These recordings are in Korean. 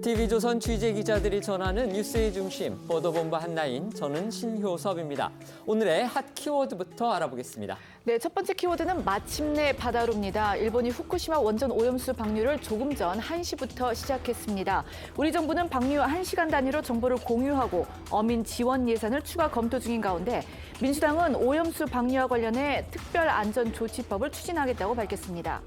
TV조선 취재기자들이 전하는 뉴스의 중심, 보도본부 한라인, 저는 신효섭입니다. 오늘의 핫 키워드부터 알아보겠습니다. 네, 첫 번째 키워드는 마침내 바다로입니다. 일본이 후쿠시마 원전 오염수 방류를 조금 전 1시부터 시작했습니다. 우리 정부는 방류 1시간 단위로 정보를 공유하고 어민 지원 예산을 추가 검토 중인 가운데 민주당은 오염수 방류와 관련해 특별안전조치법을 추진하겠다고 밝혔습니다.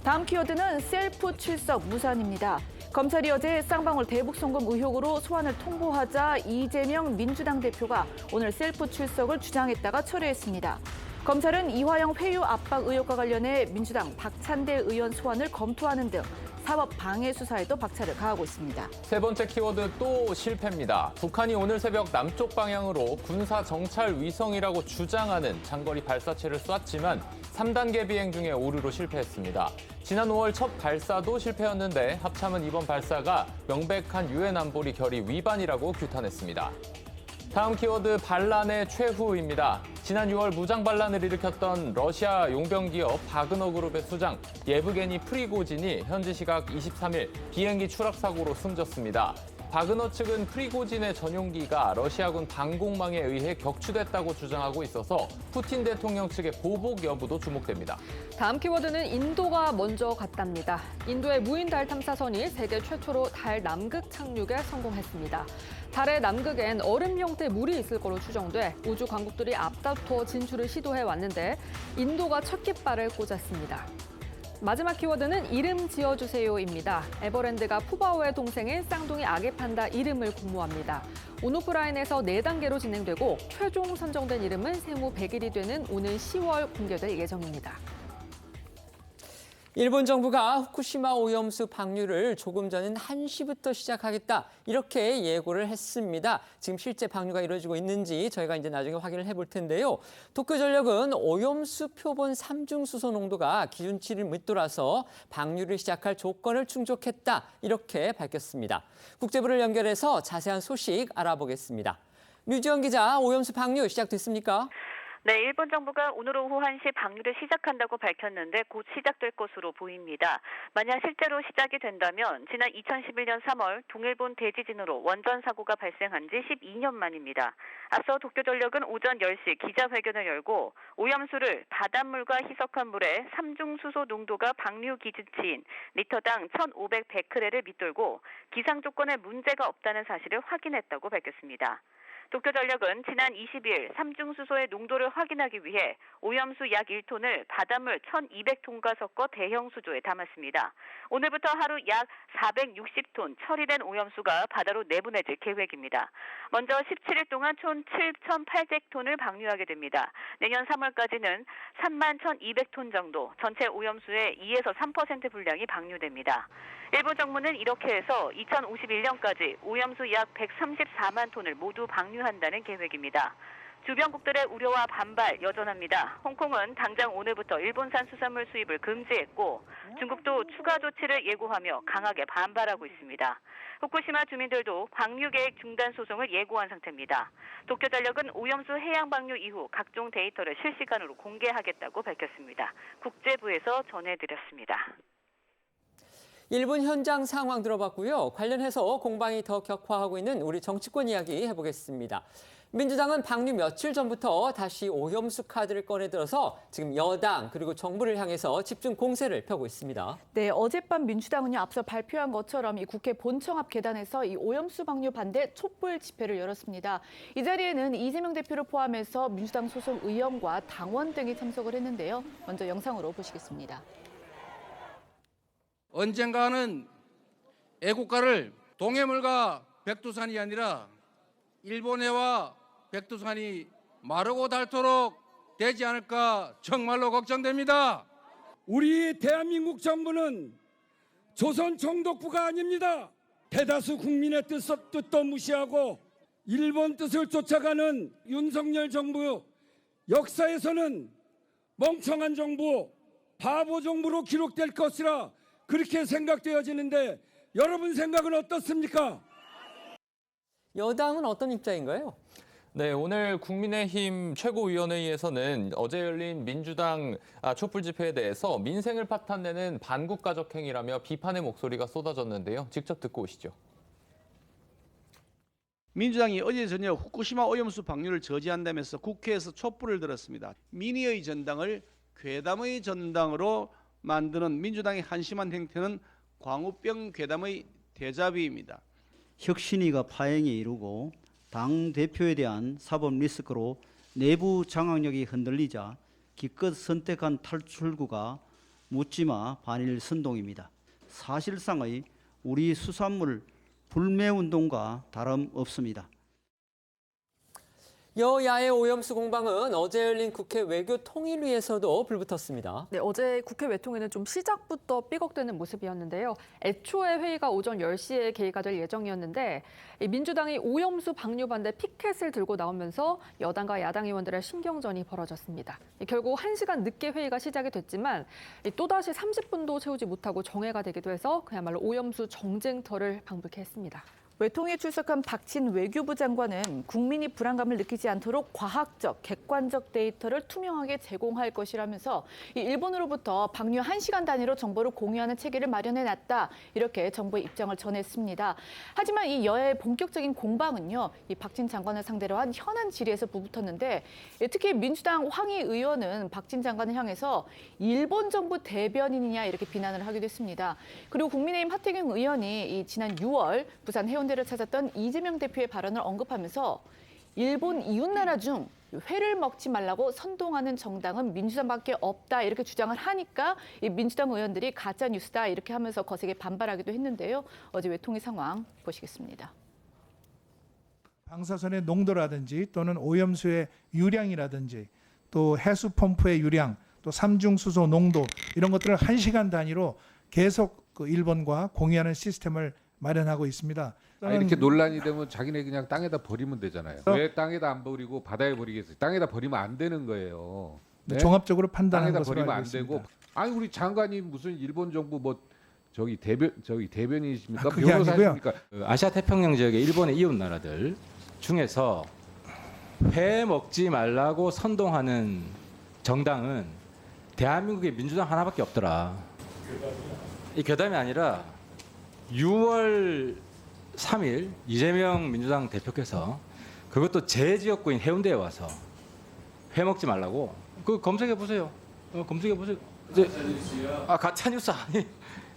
다음 키워드는 셀프 출석 무산입니다. 검찰이 어제 쌍방울 대북송금 의혹으로 소환을 통보하자 이재명 민주당 대표가 오늘 셀프 출석을 주장했다가 철회했습니다. 검찰은 이화영 회유 압박 의혹과 관련해 민주당 박찬대 의원 소환을 검토하는 등 사법 방해 수사에도 박차를 가하고 있습니다. 세 번째 키워드 또 실패입니다. 북한이 오늘 새벽 남쪽 방향으로 군사 정찰 위성이라고 주장하는 장거리 발사체를 쐈지만 3단계 비행 중에 오류로 실패했습니다. 지난 5월 첫 발사도 실패였는데 합참은 이번 발사가 명백한 유엔 안보리 결의 위반이라고 규탄했습니다. 다음 키워드 반란의 최후입니다. 지난 6월 무장 반란을 일으켰던 러시아 용병기업 바그너 그룹의 수장 예브게니 프리고진이 현지 시각 23일 비행기 추락 사고로 숨졌습니다. 바그너 측은 프리고진의 전용기가 러시아군 방공망에 의해 격추됐다고 주장하고 있어서 푸틴 대통령 측의 보복 여부도 주목됩니다. 다음 키워드는 인도가 먼저 갔답니다. 인도의 무인 달 탐사선이 세계 최초로 달 남극 착륙에 성공했습니다. 달의 남극엔 얼음 형태 물이 있을 거로 추정돼 우주 강국들이 앞다투어 진출을 시도해 왔는데 인도가 첫 깃발을 꽂았습니다. 마지막 키워드는 이름 지어주세요입니다. 에버랜드가 푸바오의 동생인 쌍둥이 아기 판다 이름을 공모합니다. 온오프라인에서 4단계로 진행되고 최종 선정된 이름은 생후 100일이 되는 오는 10월 공개될 예정입니다. 일본 정부가 후쿠시마 오염수 방류를 조금 전인 1시부터 시작하겠다, 이렇게 예고를 했습니다. 지금 실제 방류가 이루어지고 있는지 저희가 이제 나중에 확인을 해볼 텐데요. 도쿄전력은 오염수 표본 삼중수소 농도가 기준치를 밑돌아서 방류를 시작할 조건을 충족했다, 이렇게 밝혔습니다. 국제부를 연결해서 자세한 소식 알아보겠습니다. 류지연 기자, 오염수 방류 시작됐습니까? 네, 일본 정부가 오늘 오후 1시 방류를 시작한다고 밝혔는데 곧 시작될 것으로 보입니다. 만약 실제로 시작이 된다면 지난 2011년 3월 동일본 대지진으로 원전 사고가 발생한 지 12년 만입니다. 앞서 도쿄전력은 오전 10시 기자회견을 열고 오염수를 바닷물과 희석한 물에 삼중수소 농도가 방류 기준치인 리터당 1,500베크렐을 밑돌고 기상 조건에 문제가 없다는 사실을 확인했다고 밝혔습니다. 도쿄전력은 지난 20일 삼중수소의 농도를 확인하기 위해 오염수 약 1톤을 바닷물 1,200톤과 섞어 대형 수조에 담았습니다. 오늘부터 하루 약 460톤 처리된 오염수가 바다로 내보내질 계획입니다. 먼저 17일 동안 총 7,800톤을 방류하게 됩니다. 내년 3월까지는 31,200톤 정도, 전체 오염수의 2에서 3% 분량이 방류됩니다. 일본 정부는 이렇게 해서 2051년까지 오염수 약 134만 톤을 모두 방류한다는 계획입니다. 주변국들의 우려와 반발 여전합니다. 홍콩은 당장 오늘부터 일본산 수산물 수입을 금지했고 중국도 추가 조치를 예고하며 강하게 반발하고 있습니다. 후쿠시마 주민들도 방류 계획 중단 소송을 예고한 상태입니다. 도쿄전력은 오염수 해양 방류 이후 각종 데이터를 실시간으로 공개하겠다고 밝혔습니다. 국제부에서 전해드렸습니다. 일본 현장 상황 들어봤고요. 관련해서 공방이 더 격화하고 있는 우리 정치권 이야기 해보겠습니다. 민주당은 방류 며칠 전부터 다시 오염수 카드를 꺼내들어서 지금 여당 그리고 정부를 향해서 집중 공세를 펴고 있습니다. 네, 어젯밤 민주당은요, 앞서 발표한 것처럼 이 국회 본청 앞 계단에서 이 오염수 방류 반대 촛불 집회를 열었습니다. 이 자리에는 이재명 대표를 포함해서 민주당 소속 의원과 당원 등이 참석을 했는데요. 먼저 영상으로 보시겠습니다. 언젠가는 애국가를 동해물과 백두산이 아니라 일본해와 백두산이 마르고 닳도록 되지 않을까 정말로 걱정됩니다. 우리 대한민국 정부는 조선 총독부가 아닙니다. 대다수 국민의 뜻도 무시하고 일본 뜻을 쫓아가는 윤석열 정부 역사에서는 멍청한 정부, 바보 정부로 기록될 것이라 그렇게 생각되어지는데 여러분 생각은 어떻습니까? 여당은 어떤 입장인가요? 네, 오늘 국민의힘 최고위원회의에서는 어제 열린 민주당 촛불 집회에 대해서 민생을 파탄내는 반국가적 행위라며 비판의 목소리가 쏟아졌는데요. 직접 듣고 오시죠. 민주당이 어제 저녁 후쿠시마 오염수 방류를 저지한다면서 국회에서 촛불을 들었습니다. 민의의 전당을 괴담의 전당으로 만드는 민주당의 한심한 행태는 광우병 괴담의 대자비입니다. 혁신위가 파행에 이르고 당 대표에 대한 사법 리스크로 내부 장악력이 흔들리자 기껏 선택한 탈출구가 묻지마 반일 선동입니다. 사실상의 우리 수산물 불매운동과 다름없습니다. 여야의 오염수 공방은 어제 열린 국회 외교통일위에서도 불붙었습니다. 네, 어제 국회 외통위는 좀 시작부터 삐걱대는 모습이었는데요. 애초에 회의가 오전 10시에 개의가 될 예정이었는데 민주당이 오염수 방류 반대 피켓을 들고 나오면서 여당과 야당 의원들의 신경전이 벌어졌습니다. 결국 1시간 늦게 회의가 시작이 됐지만 또다시 30분도 채우지 못하고 정회가 되기도 해서 그야말로 오염수 정쟁터를 방불케 했습니다. 외통위에 출석한 박진 외교부 장관은 국민이 불안감을 느끼지 않도록 과학적, 객관적 데이터를 투명하게 제공할 것이라면서 일본으로부터 방류 1시간 단위로 정보를 공유하는 체계를 마련해놨다. 이렇게 정부의 입장을 전했습니다. 하지만 이 여야의 본격적인 공방은요. 이 박진 장관을 상대로 한 현안 질의에서 부붙었는데 특히 민주당 황희 의원은 박진 장관을 향해서 일본 정부 대변인이냐 이렇게 비난을 하기도 했습니다. 그리고 국민의힘 하태경 의원이 지난 6월 부산 해운대를 찾았던 이재명 대표의 발언을 언급하면서 일본 이웃나라 중 회를 먹지 말라고 선동하는 정당은 민주당밖에 없다 이렇게 주장을 하니까 이 민주당 의원들이 가짜 뉴스다 이렇게 하면서 거세게 반발하기도 했는데요. 어제 외통위 상황 보시겠습니다. 방사선의 농도라든지 또는 오염수의 유량이라든지 또 해수 펌프의 유량 또 삼중수소 농도 이런 것들을 1시간 단위로 계속 일본과 공유하는 시스템을 마련하고 있습니다. 이렇게 논란이 되면 자기네 그냥 땅에다 버리면 되잖아요. 왜 땅에다 안 버리고 바다에 버리겠어요? 땅에다 버리면 안 되는 거예요. 네? 종합적으로 판단하는 땅에다 것으로 버리면 알고 안 있습니다. 되고. 아니 우리 장관이 무슨 일본 정부 뭐 대변인이십니까? 그게 변호사십니까? 아시아 태평양 지역의 일본의 이웃 나라들 중에서 회 먹지 말라고 선동하는 정당은 대한민국의 민주당 하나밖에 없더라. 이 괴담이 아니라 6월 3일 이재명 민주당 대표께서 그것도 제 지역구인 해운대에 와서 회 먹지 말라고 그 검색해 보세요. 검색해 보세요. 가짜 뉴스 아니.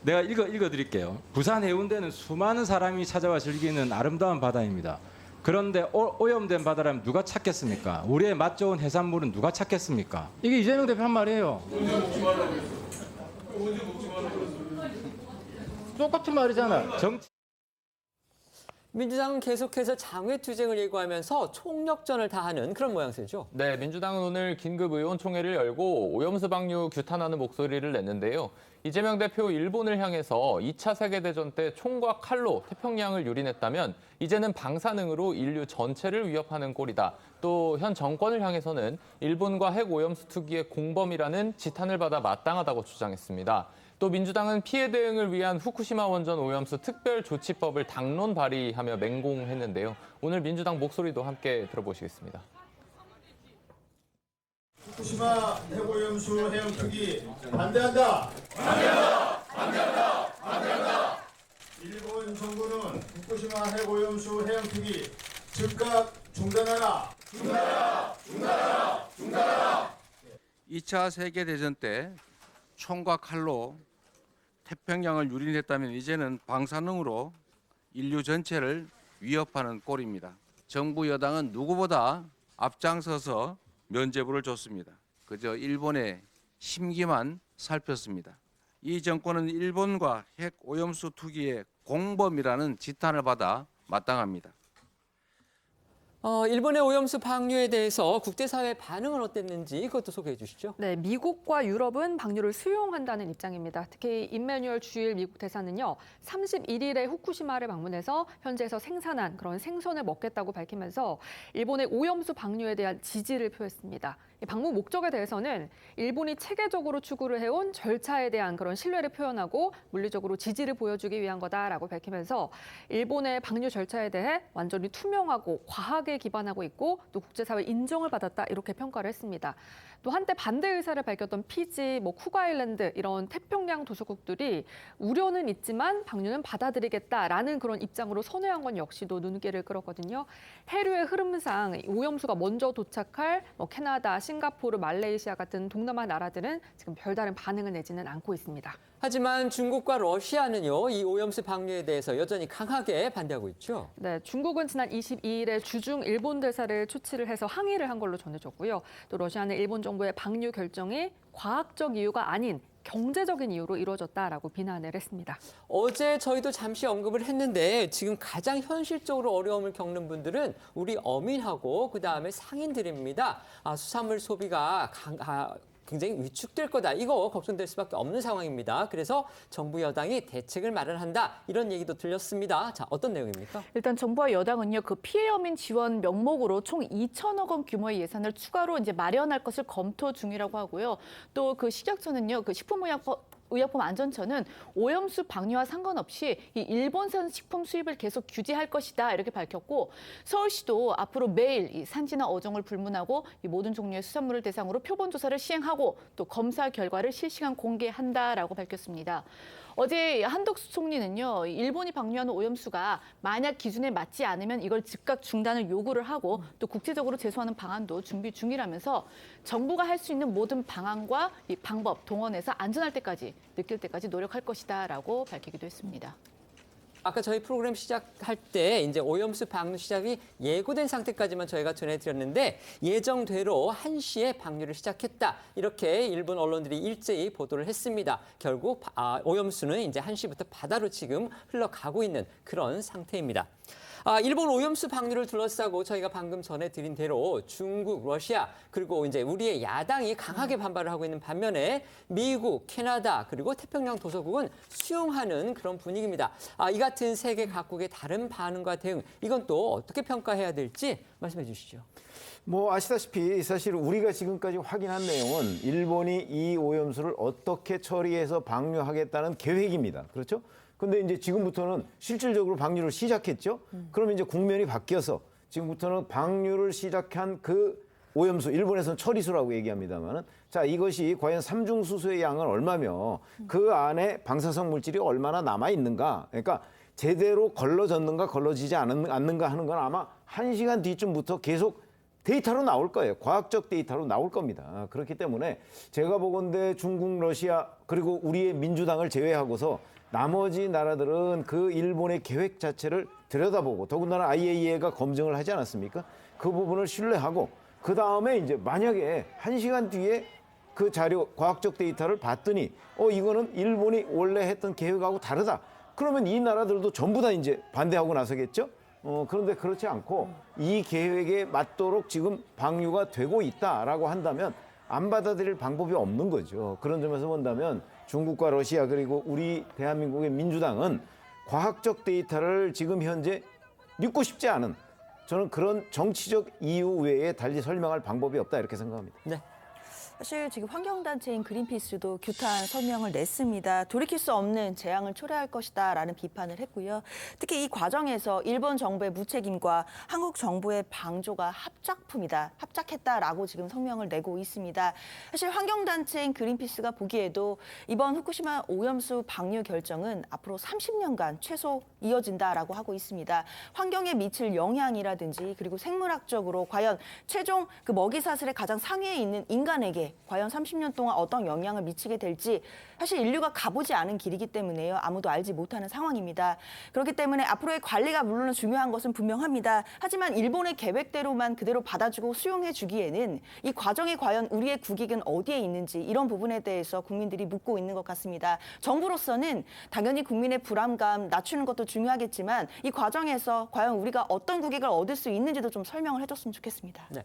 내가 읽어 드릴게요. 부산 해운대는 수많은 사람이 찾아와 즐기는 아름다운 바다입니다. 그런데 오염된 바다라면 누가 찾겠습니까? 우리의 맛 좋은 해산물은 누가 찾겠습니까? 이게 이재명 대표 한 말이에요. 언제 먹지 말라고 했어? 언제 먹지 말라고 했어? 똑같은 말이잖아. 민주당은 계속해서 장외투쟁을 예고하면서 총력전을 다하는 그런 모양새죠. 네, 민주당은 오늘 긴급 의원총회를 열고 오염수 방류 규탄하는 목소리를 냈는데요. 이재명 대표 일본을 향해서 2차 세계대전 때 총과 칼로 태평양을 유린했다면 이제는 방사능으로 인류 전체를 위협하는 꼴이다. 또 현 정권을 향해서는 일본과 핵 오염수 투기의 공범이라는 지탄을 받아 마땅하다고 주장했습니다. 또 민주당은 피해 대응을 위한 후쿠시마 원전 오염수 특별조치법을 당론 발의하며 맹공했는데요. 오늘 민주당 목소리도 함께 들어보시겠습니다. 후쿠시마 핵오염수 해양 투기 반대한다. 반대한다. 반대한다. 반대한다. 일본 정부는 후쿠시마 핵오염수 해양 투기 즉각 중단하라. 중단하라. 중단하라. 중단하라. 2차 세계대전 때 총과 칼로 태평양을 유린했다면 이제는 방사능으로 인류 전체를 위협하는 꼴입니다. 정부 여당은 누구보다 앞장서서 면죄부를 줬습니다. 그저 일본의 심기만 살폈습니다. 이 정권은 일본과 핵 오염수 투기의 공범이라는 지탄을 받아 마땅합니다. 일본의 오염수 방류에 대해서 국제사회 반응은 어땠는지 그것도 소개해 주시죠. 네, 미국과 유럽은 방류를 수용한다는 입장입니다. 특히 임마뉴얼 주일 미국 대사는요, 31일에 후쿠시마를 방문해서 현지에서 생산한 그런 생선을 먹겠다고 밝히면서 일본의 오염수 방류에 대한 지지를 표했습니다. 이 방문 목적에 대해서는 일본이 체계적으로 추구를 해온 절차에 대한 그런 신뢰를 표현하고 물리적으로 지지를 보여주기 위한 거다라고 밝히면서 일본의 방류 절차에 대해 완전히 투명하고 과학에 기반하고 있고 또 국제사회 인정을 받았다 이렇게 평가를 했습니다. 또 한때 반대 의사를 밝혔던 피지, 쿠바일랜드 이런 태평양 도서국들이 우려는 있지만 방류는 받아들이겠다라는 그런 입장으로 선회한 건 역시도 눈길을 끌었거든요. 해류의 흐름상 오염수가 먼저 도착할 캐나다, 싱가포르, 말레이시아 같은 동남아 나라들은 지금 별다른 반응을 내지는 않고 있습니다. 하지만 중국과 러시아는요, 이 오염수 방류에 대해서 여전히 강하게 반대하고 있죠. 네, 중국은 지난 22일에 주중 일본 대사를 초치를 해서 항의를 한 걸로 전해졌고요. 또 러시아는 일본 정부의 방류 결정이 과학적 이유가 아닌 경제적인 이유로 이루어졌다라고 비난을 했습니다. 어제 저희도 잠시 언급을 했는데 지금 가장 현실적으로 어려움을 겪는 분들은 우리 어민하고 그다음에 상인들입니다. 수산물 소비가 굉장히 위축될 거다. 이거 걱정될 수밖에 없는 상황입니다. 그래서 정부 여당이 대책을 마련한다. 이런 얘기도 들렸습니다. 자, 어떤 내용입니까? 일단 정부와 여당은요, 그 피해 어민 지원 명목으로 총 2천억 원 규모의 예산을 추가로 이제 마련할 것을 검토 중이라고 하고요. 또 그 식약처는요, 그 식품의약품 안전처는 오염수 방류와 상관없이 이 일본산 식품 수입을 계속 규제할 것이다 이렇게 밝혔고, 서울시도 앞으로 매일 이 산지나 어종을 불문하고 이 모든 종류의 수산물을 대상으로 표본 조사를 시행하고 또 검사 결과를 실시간 공개한다라고 밝혔습니다. 어제 한덕수 총리는요, 일본이 방류하는 오염수가 만약 기준에 맞지 않으면 이걸 즉각 중단을 요구를 하고 또 국제적으로 제소하는 방안도 준비 중이라면서 정부가 할 수 있는 모든 방안과 이 방법 동원해서 안전할 때까지 느낄 때까지 노력할 것이다라고 밝히기도 했습니다. 아까 저희 프로그램 시작할 때 이제 오염수 방류 시작이 예고된 상태까지만 저희가 전해드렸는데 예정대로 1시에 방류를 시작했다. 이렇게 일본 언론들이 일제히 보도를 했습니다. 결국 오염수는 이제 1시부터 바다로 지금 흘러가고 있는 그런 상태입니다. 일본 오염수 방류를 둘러싸고 저희가 방금 전해드린 대로 중국, 러시아 그리고 이제 우리의 야당이 강하게 반발을 하고 있는 반면에 미국, 캐나다 그리고 태평양 도서국은 수용하는 그런 분위기입니다. 이 같은 세계 각국의 다른 반응과 대응 이건 또 어떻게 평가해야 될지 말씀해 주시죠. 아시다시피 사실 우리가 지금까지 확인한 내용은 일본이 이 오염수를 어떻게 처리해서 방류하겠다는 계획입니다. 그렇죠? 근데 이제 지금부터는 실질적으로 방류를 시작했죠. 그러면 이제 국면이 바뀌어서 지금부터는 방류를 시작한 그 오염수, 일본에서는 처리수라고 얘기합니다만은, 자, 이것이 과연 삼중수소의 양은 얼마며 그 안에 방사성 물질이 얼마나 남아 있는가. 그러니까 제대로 걸러졌는가 걸러지지 않는가 하는 건 아마 1시간 뒤쯤부터 계속 데이터로 나올 거예요. 과학적 데이터로 나올 겁니다. 그렇기 때문에 제가 보건대 중국, 러시아 그리고 우리의 민주당을 제외하고서 나머지 나라들은 그 일본의 계획 자체를 들여다보고 더군다나 IAEA가 검증을 하지 않았습니까? 그 부분을 신뢰하고 그 다음에 이제 만약에 1시간 뒤에 그 자료, 과학적 데이터를 봤더니 이거는 일본이 원래 했던 계획하고 다르다. 그러면 이 나라들도 전부 다 이제 반대하고 나서겠죠? 그런데 그렇지 않고 이 계획에 맞도록 지금 방류가 되고 있다라고 한다면 안 받아들일 방법이 없는 거죠. 그런 점에서 본다면 중국과 러시아 그리고 우리 대한민국의 민주당은 과학적 데이터를 지금 현재 믿고 싶지 않은, 저는 그런 정치적 이유 외에 달리 설명할 방법이 없다 이렇게 생각합니다. 네. 사실 지금 환경단체인 그린피스도 규탄 성명을 냈습니다. 돌이킬 수 없는 재앙을 초래할 것이다라는 비판을 했고요. 특히 이 과정에서 일본 정부의 무책임과 한국 정부의 방조가 합작했다라고 지금 성명을 내고 있습니다. 사실 환경단체인 그린피스가 보기에도 이번 후쿠시마 오염수 방류 결정은 앞으로 30년간 최소 이어진다라고 하고 있습니다. 환경에 미칠 영향이라든지 그리고 생물학적으로 과연 최종 그 먹이사슬의 가장 상위에 있는 인간에게 과연 30년 동안 어떤 영향을 미치게 될지 사실 인류가 가보지 않은 길이기 때문에요. 아무도 알지 못하는 상황입니다. 그렇기 때문에 앞으로의 관리가 물론 중요한 것은 분명합니다. 하지만 일본의 계획대로만 그대로 받아주고 수용해 주기에는 이 과정에 과연 우리의 국익은 어디에 있는지 이런 부분에 대해서 국민들이 묻고 있는 것 같습니다. 정부로서는 당연히 국민의 불안감 낮추는 것도 중요하겠지만 이 과정에서 과연 우리가 어떤 국익을 얻을 수 있는지도 좀 설명을 해줬으면 좋겠습니다. 네.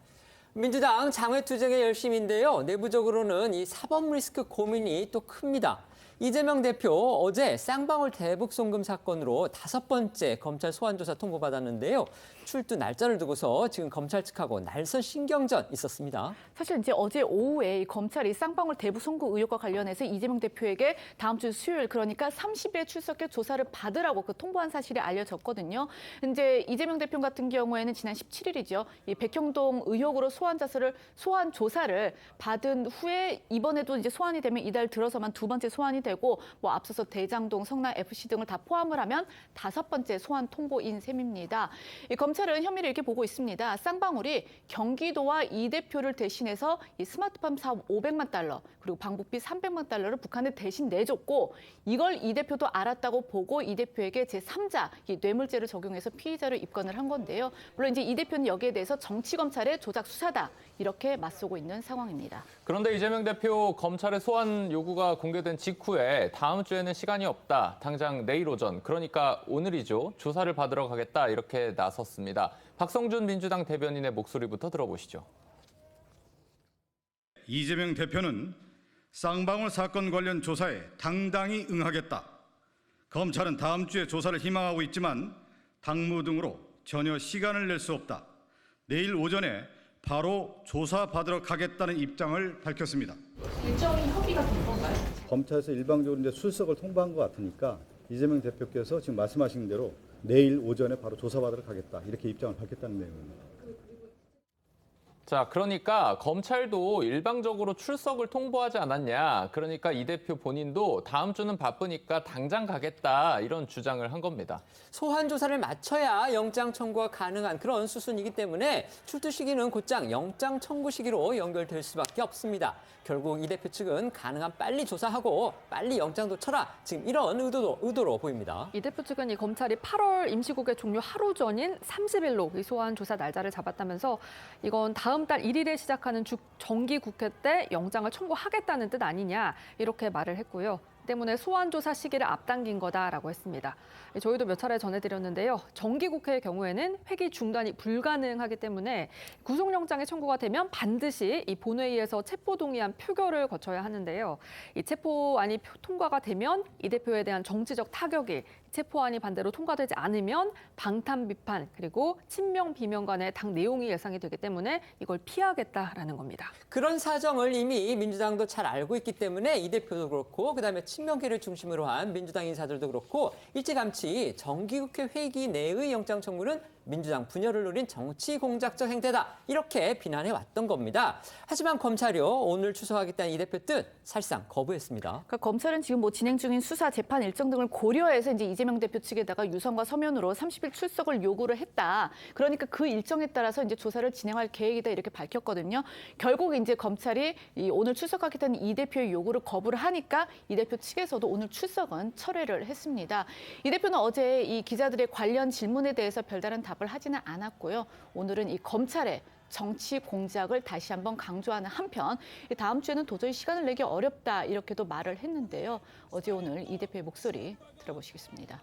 민주당 장외투쟁의 열심인데요. 내부적으로는 이 사법 리스크 고민이 또 큽니다. 이재명 대표 어제 쌍방울 대북 송금 사건으로 5번째 검찰 소환조사 통보받았는데요. 출두 날짜를 두고서 지금 검찰 측하고 날선 신경전 있었습니다. 사실 이제 어제 오후에 이 검찰이 쌍방울 대북 송금 의혹과 관련해서 이재명 대표에게 다음 주 수요일 그러니까 30일에 출석해 조사를 받으라고 그 통보한 사실이 알려졌거든요. 이제 이재명 대표 같은 경우에는 지난 17일이죠. 이 백현동 의혹으로 소환 조사를 받은 후에 이번에도 이제 소환이 되면 이달 들어서만 2번째 소환이 되고 뭐 앞서서 대장동, 성남 FC 등을 다 포함을 하면 5번째 소환 통보인 셈입니다. 이 검찰은 혐의를 이렇게 보고 있습니다. 쌍방울이 경기도와 이 대표를 대신해서 이 스마트팜 사업 500만 달러 그리고 방북비 300만 달러를 북한에 대신 내줬고 이걸 이 대표도 알았다고 보고 이 대표에게 제3자 이 뇌물죄를 적용해서 피의자로 입건을 한 건데요. 물론 이제 이 대표는 여기에 대해서 정치검찰의 조작 수사다 이렇게 맞서고 있는 상황입니다. 그런데 이재명 대표 검찰의 소환 요구가 공개된 직후에 다음 주에는 시간이 없다. 당장 내일 오전, 그러니까 오늘이죠. 조사를 받으러 가겠다 이렇게 나섰습니다. 박성준 민주당 대변인의 목소리부터 들어보시죠. 이재명 대표는 쌍방울 사건 관련 조사에 당당히 응하겠다. 검찰은 다음 주에 조사를 희망하고 있지만 당무 등으로 전혀 시간을 낼 수 없다. 내일 오전에 바로 조사받으러 가겠다는 입장을 밝혔습니다. 일정이 협의가 된 건가요? 검찰에서 일방적으로 이제 출석을 통보한 것 같으니까 이재명 대표께서 지금 말씀하신 대로 내일 오전에 바로 조사받으러 가겠다 이렇게 입장을 밝혔다는 내용입니다. 자, 그러니까 검찰도 일방적으로 출석을 통보하지 않았냐. 그러니까 이 대표 본인도 다음 주는 바쁘니까 당장 가겠다 이런 주장을 한 겁니다. 소환 조사를 마쳐야 영장 청구가 가능한 그런 수순이기 때문에 출두 시기는 곧장 영장 청구 시기로 연결될 수밖에 없습니다. 결국 이 대표 측은 가능한 빨리 조사하고 빨리 영장도 쳐라. 지금 이런 의도로 보입니다. 이 대표 측은 이 검찰이 8월 임시국회 종료 하루 전인 30일로 이 소환 조사 날짜를 잡았다면서 이건 다음 달 1일에 시작하는 정기국회 때 영장을 청구하겠다는 뜻 아니냐 이렇게 말을 했고요. 때문에 소환 조사 시기를 앞당긴 거다라고 했습니다. 저희도 몇 차례 전해드렸는데요. 정기국회의 경우에는 회기 중단이 불가능하기 때문에 구속영장의 청구가 되면 반드시 이 본회의에서 체포동의안 표결을 거쳐야 하는데요. 이 체포안이 통과가 되면 이 대표에 대한 정치적 타격이 체포안이 반대로 통과되지 않으면 방탄 비판 그리고 친명 비명 간의 당 내용이 예상이 되기 때문에 이걸 피하겠다라는 겁니다. 그런 사정을 이미 민주당도 잘 알고 있기 때문에 이 대표도 그렇고 그다음에 친명계를 중심으로 한 민주당 인사들도 그렇고 일찌감치 정기국회 회기 내의 영장 청구는 민주당 분열을 노린 정치 공작적 행태다 이렇게 비난해 왔던 겁니다. 하지만 검찰이요 오늘 출석하겠다는 이 대표 뜻 사실상 거부했습니다. 그러니까 검찰은 지금 뭐 진행 중인 수사 재판 일정 등을 고려해서 이제 이재명 대표 측에다가 유선과 서면으로 30일 출석을 요구를 했다. 그러니까 그 일정에 따라서 이제 조사를 진행할 계획이다 이렇게 밝혔거든요. 결국 이제 검찰이 오늘 출석하겠다는 이 대표의 요구를 거부를 하니까 이 대표 측에서도 오늘 출석은 철회를 했습니다. 이 대표는 어제 이 기자들의 관련 질문에 대해서 별다른 답을 하지는 않았고요. 오늘은 이 검찰의 정치 공작을 다시 한번 강조하는 한편 다음 주에는 도저히 시간을 내기 어렵다 이렇게도 말을 했는데요. 어제 오늘 이 대표의 목소리 들어보시겠습니다.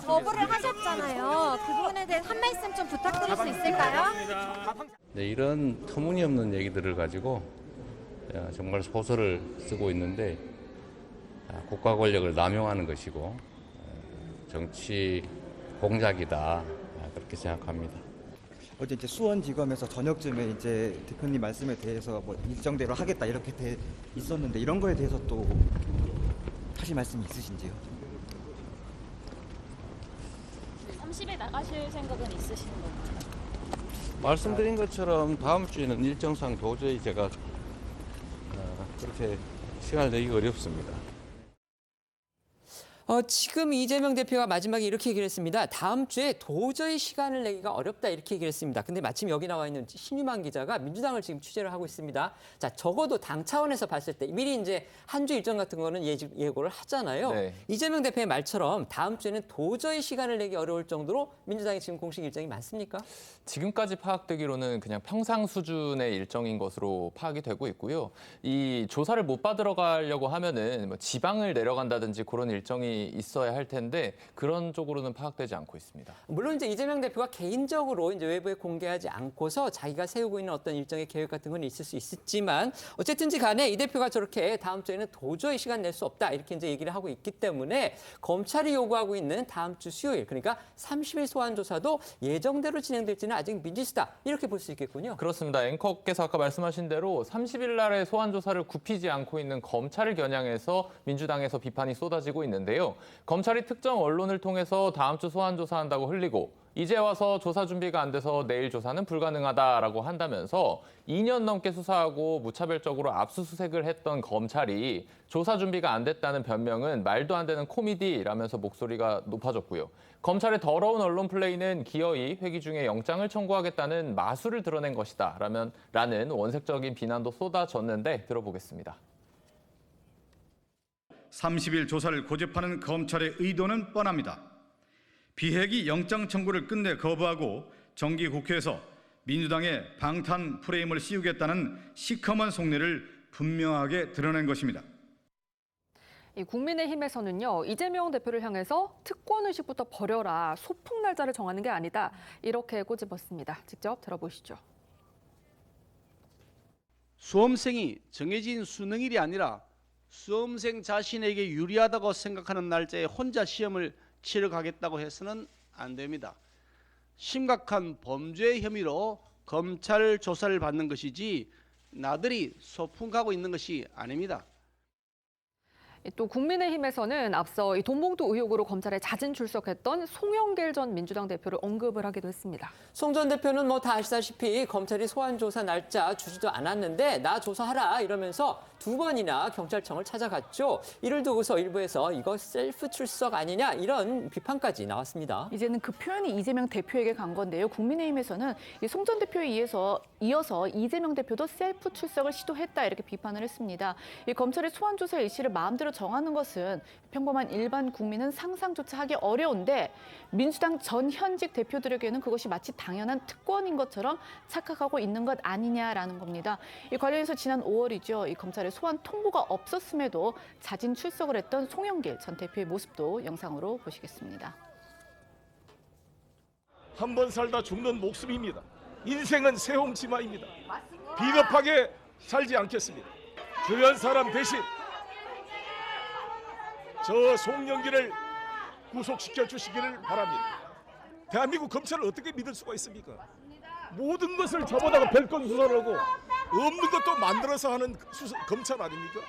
거부를 하셨잖아요. 그 부분에 대해 한 말씀 좀 부탁드릴 수 있을까요? 네, 이런 터무니없는 얘기들을 가지고 정말 소설을 쓰고 있는데 국가 권력을 남용하는 것이고 정치 공작이다 그렇게 생각합니다. 어제 이제 수원지검에서 저녁쯤에 이제 대표님 말씀에 대해서 뭐 일정대로 하겠다 이렇게 돼 있었는데 이런 거에 대해서 또 하실 말씀이 있으신지요? 30일 나가실 생각은 있으신 건가요? 말씀드린 것처럼 다음 주에는 일정상 도저히 제가 그렇게 시간을 내기 어렵습니다. 지금 이재명 대표가 마지막에 이렇게 얘기를 했습니다. 다음 주에 도저히 시간을 내기가 어렵다 이렇게 얘기를 했습니다. 근데 마침 여기 나와 있는 신유만 기자가 민주당을 지금 취재를 하고 있습니다. 자, 적어도 당 차원에서 봤을 때 미리 이제 한 주 일정 같은 거는 예고를 하잖아요. 네. 이재명 대표의 말처럼 다음 주에는 도저히 시간을 내기 어려울 정도로 민주당이 지금 공식 일정이 많습니까? 지금까지 파악되기로는 그냥 평상 수준의 일정인 것으로 파악이 되고 있고요. 이 조사를 못 받으러 가려고 하면은 뭐 지방을 내려간다든지 그런 일정이 부분이 있어야 할 텐데 그런 쪽으로는 파악되지 않고 있습니다. 물론 이제 이재명 대표가 개인적으로 이제 외부에 공개하지 않고서 자기가 세우고 있는 어떤 일정의 계획 같은 건 있을 수 있었지만 어쨌든지 간에 이 대표가 저렇게 다음 주에는 도저히 시간 낼 수 없다 이렇게 이제 얘기를 하고 있기 때문에 검찰이 요구하고 있는 다음 주 수요일 그러니까 30일 소환 조사도 예정대로 진행될지는 아직 미지수다 이렇게 볼 수 있겠군요. 그렇습니다. 앵커께서 아까 말씀하신 대로 30일 날에 소환 조사를 굽히지 않고 있는 검찰을 겨냥해서 민주당에서 비판이 쏟아지고 있는데요. 검찰이 특정 언론을 통해서 다음 주 소환 조사한다고 흘리고 이제 와서 조사 준비가 안 돼서 내일 조사는 불가능하다라고 한다면서 2년 넘게 수사하고 무차별적으로 압수수색을 했던 검찰이 조사 준비가 안 됐다는 변명은 말도 안 되는 코미디라면서 목소리가 높아졌고요. 검찰의 더러운 언론 플레이는 기어이 회기 중에 영장을 청구하겠다는 마술을 드러낸 것이다 라는 원색적인 비난도 쏟아졌는데 들어보겠습니다. 30일 조사를 고집하는 검찰의 의도는 뻔합니다. 비핵이 영장 청구를 끝내 거부하고 정기국회에서 민주당의 방탄 프레임을 씌우겠다는 시커먼 속내를 분명하게 드러낸 것입니다. 이 국민의힘에서는요, 이재명 대표를 향해서 특권의식부터 버려라, 소풍 날짜를 정하는 게 아니다, 이렇게 꼬집었습니다. 직접 들어보시죠. 수험생이 정해진 수능일이 아니라 수험생 자신에게 유리하다고 생각하는 날짜에 혼자 시험을 치러 가겠다고 해서는 안 됩니다. 심각한 범죄 혐의로 검찰 조사를 받는 것이지 나들이 소풍 가고 있는 것이 아닙니다. 또 국민의힘에서는 앞서 이 돈봉투 의혹으로 검찰에 자진 출석했던 송영길 전 민주당 대표를 언급을 하기도 했습니다. 송 전 대표는 뭐 다 아시다시피 검찰이 소환 조사 날짜 주지도 않았는데 나 조사하라 이러면서 2번이나 경찰청을 찾아갔죠. 이를 두고서 일부에서 이거 셀프 출석 아니냐 이런 비판까지 나왔습니다. 이제는 그 표현이 이재명 대표에게 간 건데요. 국민의힘에서는 송 전 대표에 이어서 이재명 대표도 셀프 출석을 시도했다 이렇게 비판을 했습니다. 이 검찰의 소환 조사 일시를 마음대로 정하는 것은 평범한 일반 국민은 상상조차 하기 어려운데 민주당 전 현직 대표들에게는 그것이 마치 당연한 특권인 것처럼 착각하고 있는 것 아니냐라는 겁니다. 이 관련해서 지난 5월이죠. 이 검찰의 소환 통보가 없었음에도 자진 출석을 했던 송영길 전 대표의 모습도 영상으로 보시겠습니다. 한 번 살다 죽는 목숨입니다. 인생은 새홍치마입니다. 비겁하게 살지 않겠습니다. 주변 사람 대신 저 송영길을 구속시켜 주시기를 바랍니다. 대한민국 검찰을 어떻게 믿을 수가 있습니까? 모든 것을 저보다가 별건 수사를 하고 없는 것도 만들어서 하는 검찰 아닙니까?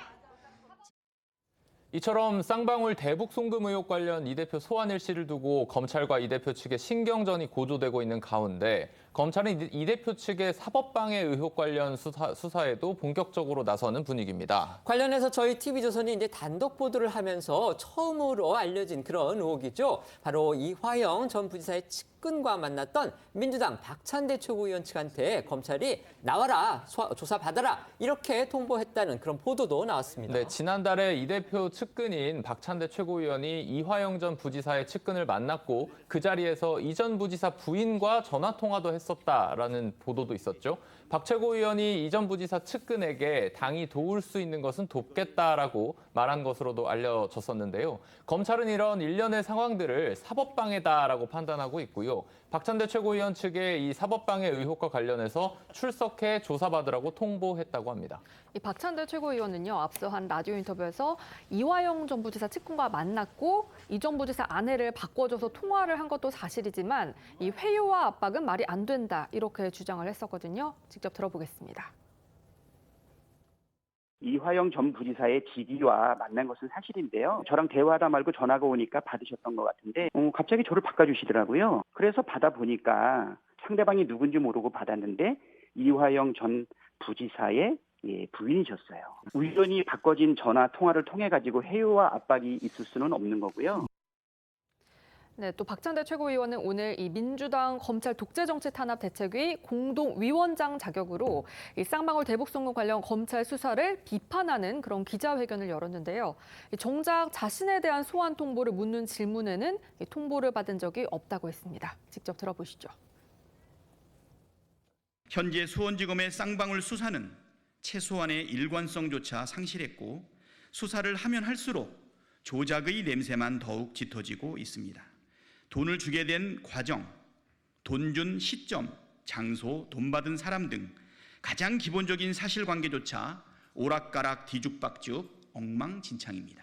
이처럼 쌍방울 대북 송금 의혹 관련 이 대표 소환 일시를 두고 검찰과 이 대표 측의 신경전이 고조되고 있는 가운데 검찰은 이 대표 측의 사법방해 의혹 관련 수사에도 본격적으로 나서는 분위기입니다. 관련해서 저희 TV조선이 이제 단독 보도를 하면서 처음으로 알려진 그런 의혹이죠. 바로 이화영 전 부지사의 측근과 만났던 민주당 박찬대 최고위원 측한테 검찰이 나와라, 조사받아라 이렇게 통보했다는 그런 보도도 나왔습니다. 네, 지난달에 이 대표 측근인 박찬대 최고위원이 이화영 전 부지사의 측근을 만났고 그 자리에서 이 전 부지사 부인과 전화통화도 했었다라는 보도도 있었죠. 박 최고위원이 이 전 부지사 측근에게 당이 도울 수 있는 것은 돕겠다라고 말한 것으로도 알려졌었는데요. 검찰은 이런 일련의 상황들을 사법방해다라고 판단하고 있고요. 박찬대 최고위원 측의 이 사법방해 의혹과 관련해서 출석해 조사받으라고 통보했다고 합니다. 이 박찬대 최고위원은요, 앞서 한 라디오 인터뷰에서 이화영 전 부지사 측근과 만났고 이 전 부지사 아내를 바꿔줘서 통화를 한 것도 사실이지만 이 회유와 압박은 말이 안 된다 이렇게 주장을 했었거든요. 직접 들어보겠습니다. 이화영 전 부지사의 직위와 만난 것은 사실인데요. 저랑 대화하다 말고 전화가 오니까 받으셨던 것 같은데 갑자기 저를 바꿔주시더라고요. 그래서 받아보니까 상대방이 누군지 모르고 받았는데 이화영 전 부지사의 부인이셨어요. 우연히 바꿔진 전화 통화를 통해 가지고 회유와 압박이 있을 수는 없는 거고요. 네, 또 박찬대 최고위원은 오늘 이 민주당 검찰 독재정치탄압대책위 공동위원장 자격으로 이 쌍방울 대북송금 관련 검찰 수사를 비판하는 그런 기자회견을 열었는데요. 정작 자신에 대한 소환 통보를 묻는 질문에는 통보를 받은 적이 없다고 했습니다. 직접 들어보시죠. 현재 수원지검의 쌍방울 수사는 최소한의 일관성조차 상실했고 수사를 하면 할수록 조작의 냄새만 더욱 짙어지고 있습니다. 돈을 주게 된 과정, 돈 준 시점, 장소, 돈 받은 사람 등 가장 기본적인 사실관계조차 오락가락 뒤죽박죽 엉망진창입니다.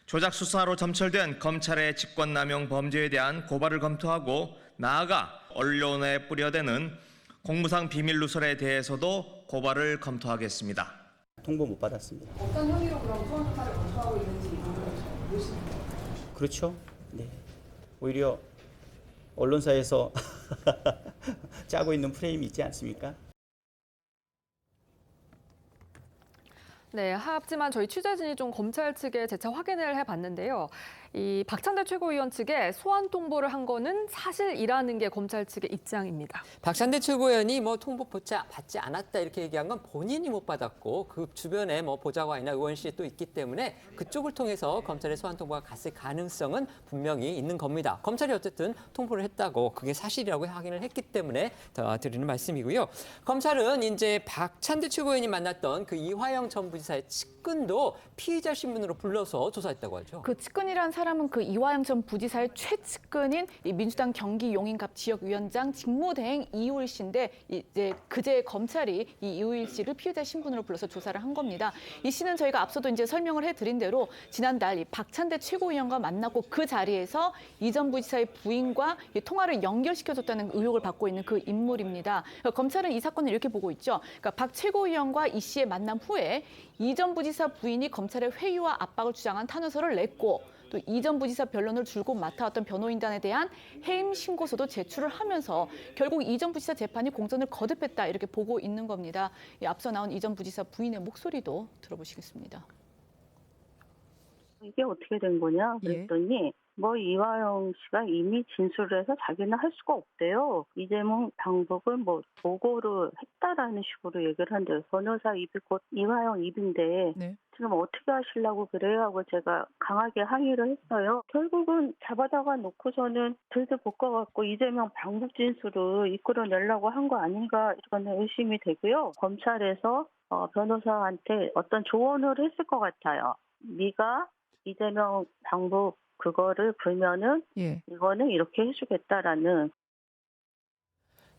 조작 수사로 점철된 검찰의 직권남용 범죄에 대한 고발을 검토하고 나아가 언론에 뿌려대는 공무상 비밀 누설에 대해서도 고발을 검토하겠습니다. 통보 못 받았습니다. 어떤 혐의로 그럼 소환 조사를 검토하고 있는지 보십니까? 그렇죠. 네. 오히려 언론사에서 짜고 있는 프레임이 있지 않습니까? 네, 하지만 저희 취재진이 좀 검찰 측에 재차 확인을 해봤는데요. 이 박찬대 최고위원 측에 소환 통보를 한 거는 사실이라는 게 검찰 측의 입장입니다. 박찬대 최고위원이 통보 받지 않았다 이렇게 얘기한 건 본인이 못 받았고 그 주변에 보좌관이나 의원실이 또 있기 때문에 그쪽을 통해서 검찰의 소환 통보가 갔을 가능성은 분명히 있는 겁니다. 검찰이 어쨌든 통보를 했다고 그게 사실이라고 확인을 했기 때문에 더 드리는 말씀이고요. 검찰은 이제 박찬대 최고위원이 만났던 그 이화영 전 부지사의 측근도 피의자 신분으로 불러서 조사했다고 하죠. 그 측근이란 사람은 그 이화영 전 부지사의 최측근인 이 민주당 경기 용인갑 지역위원장 직무대행 이우일 씨인데 이제 그제 검찰이 이 이우일 씨를 피의자 신분으로 불러서 조사를 한 겁니다. 이 씨는 저희가 앞서도 이제 설명을 해드린 대로 지난달 이 박찬대 최고위원과 만났고 그 자리에서 이 전 부지사의 부인과 이 통화를 연결시켜줬다는 의혹을 받고 있는 그 인물입니다. 검찰은 이 사건을 이렇게 보고 있죠. 그러니까 박 최고위원과 이 씨의 만남 후에 이 전 부지사 부인이 검찰의 회유와 압박을 주장한 탄원서를 냈고 또 이 전 부지사 변론을 줄곧 맡아왔던 변호인단에 대한 해임 신고서도 제출을 하면서 결국 이 전 부지사 재판이 공전을 거듭했다 이렇게 보고 있는 겁니다. 앞서 나온 이 전 부지사 부인의 목소리도 들어보시겠습니다. 이게 어떻게 된 거냐 그랬더니 이화영 씨가 이미 진술을 해서 자기는 할 수가 없대요. 이재명 당국은 보고를 했다라는 식으로 얘기를 한대요. 변호사 입이 곧 이화영 입인데 지금 어떻게 하시려고 그래요 하고 제가 강하게 항의를 했어요. 결국은 잡아다가 놓고서는 들들 볶아갖고 이재명 방북 진술을 이끌어내려고 한 거 아닌가 이런 의심이 되고요. 검찰에서 변호사한테 어떤 조언을 했을 것 같아요. 네가 이재명 방북 그거를 불면은 이거는 이렇게 해주겠다라는.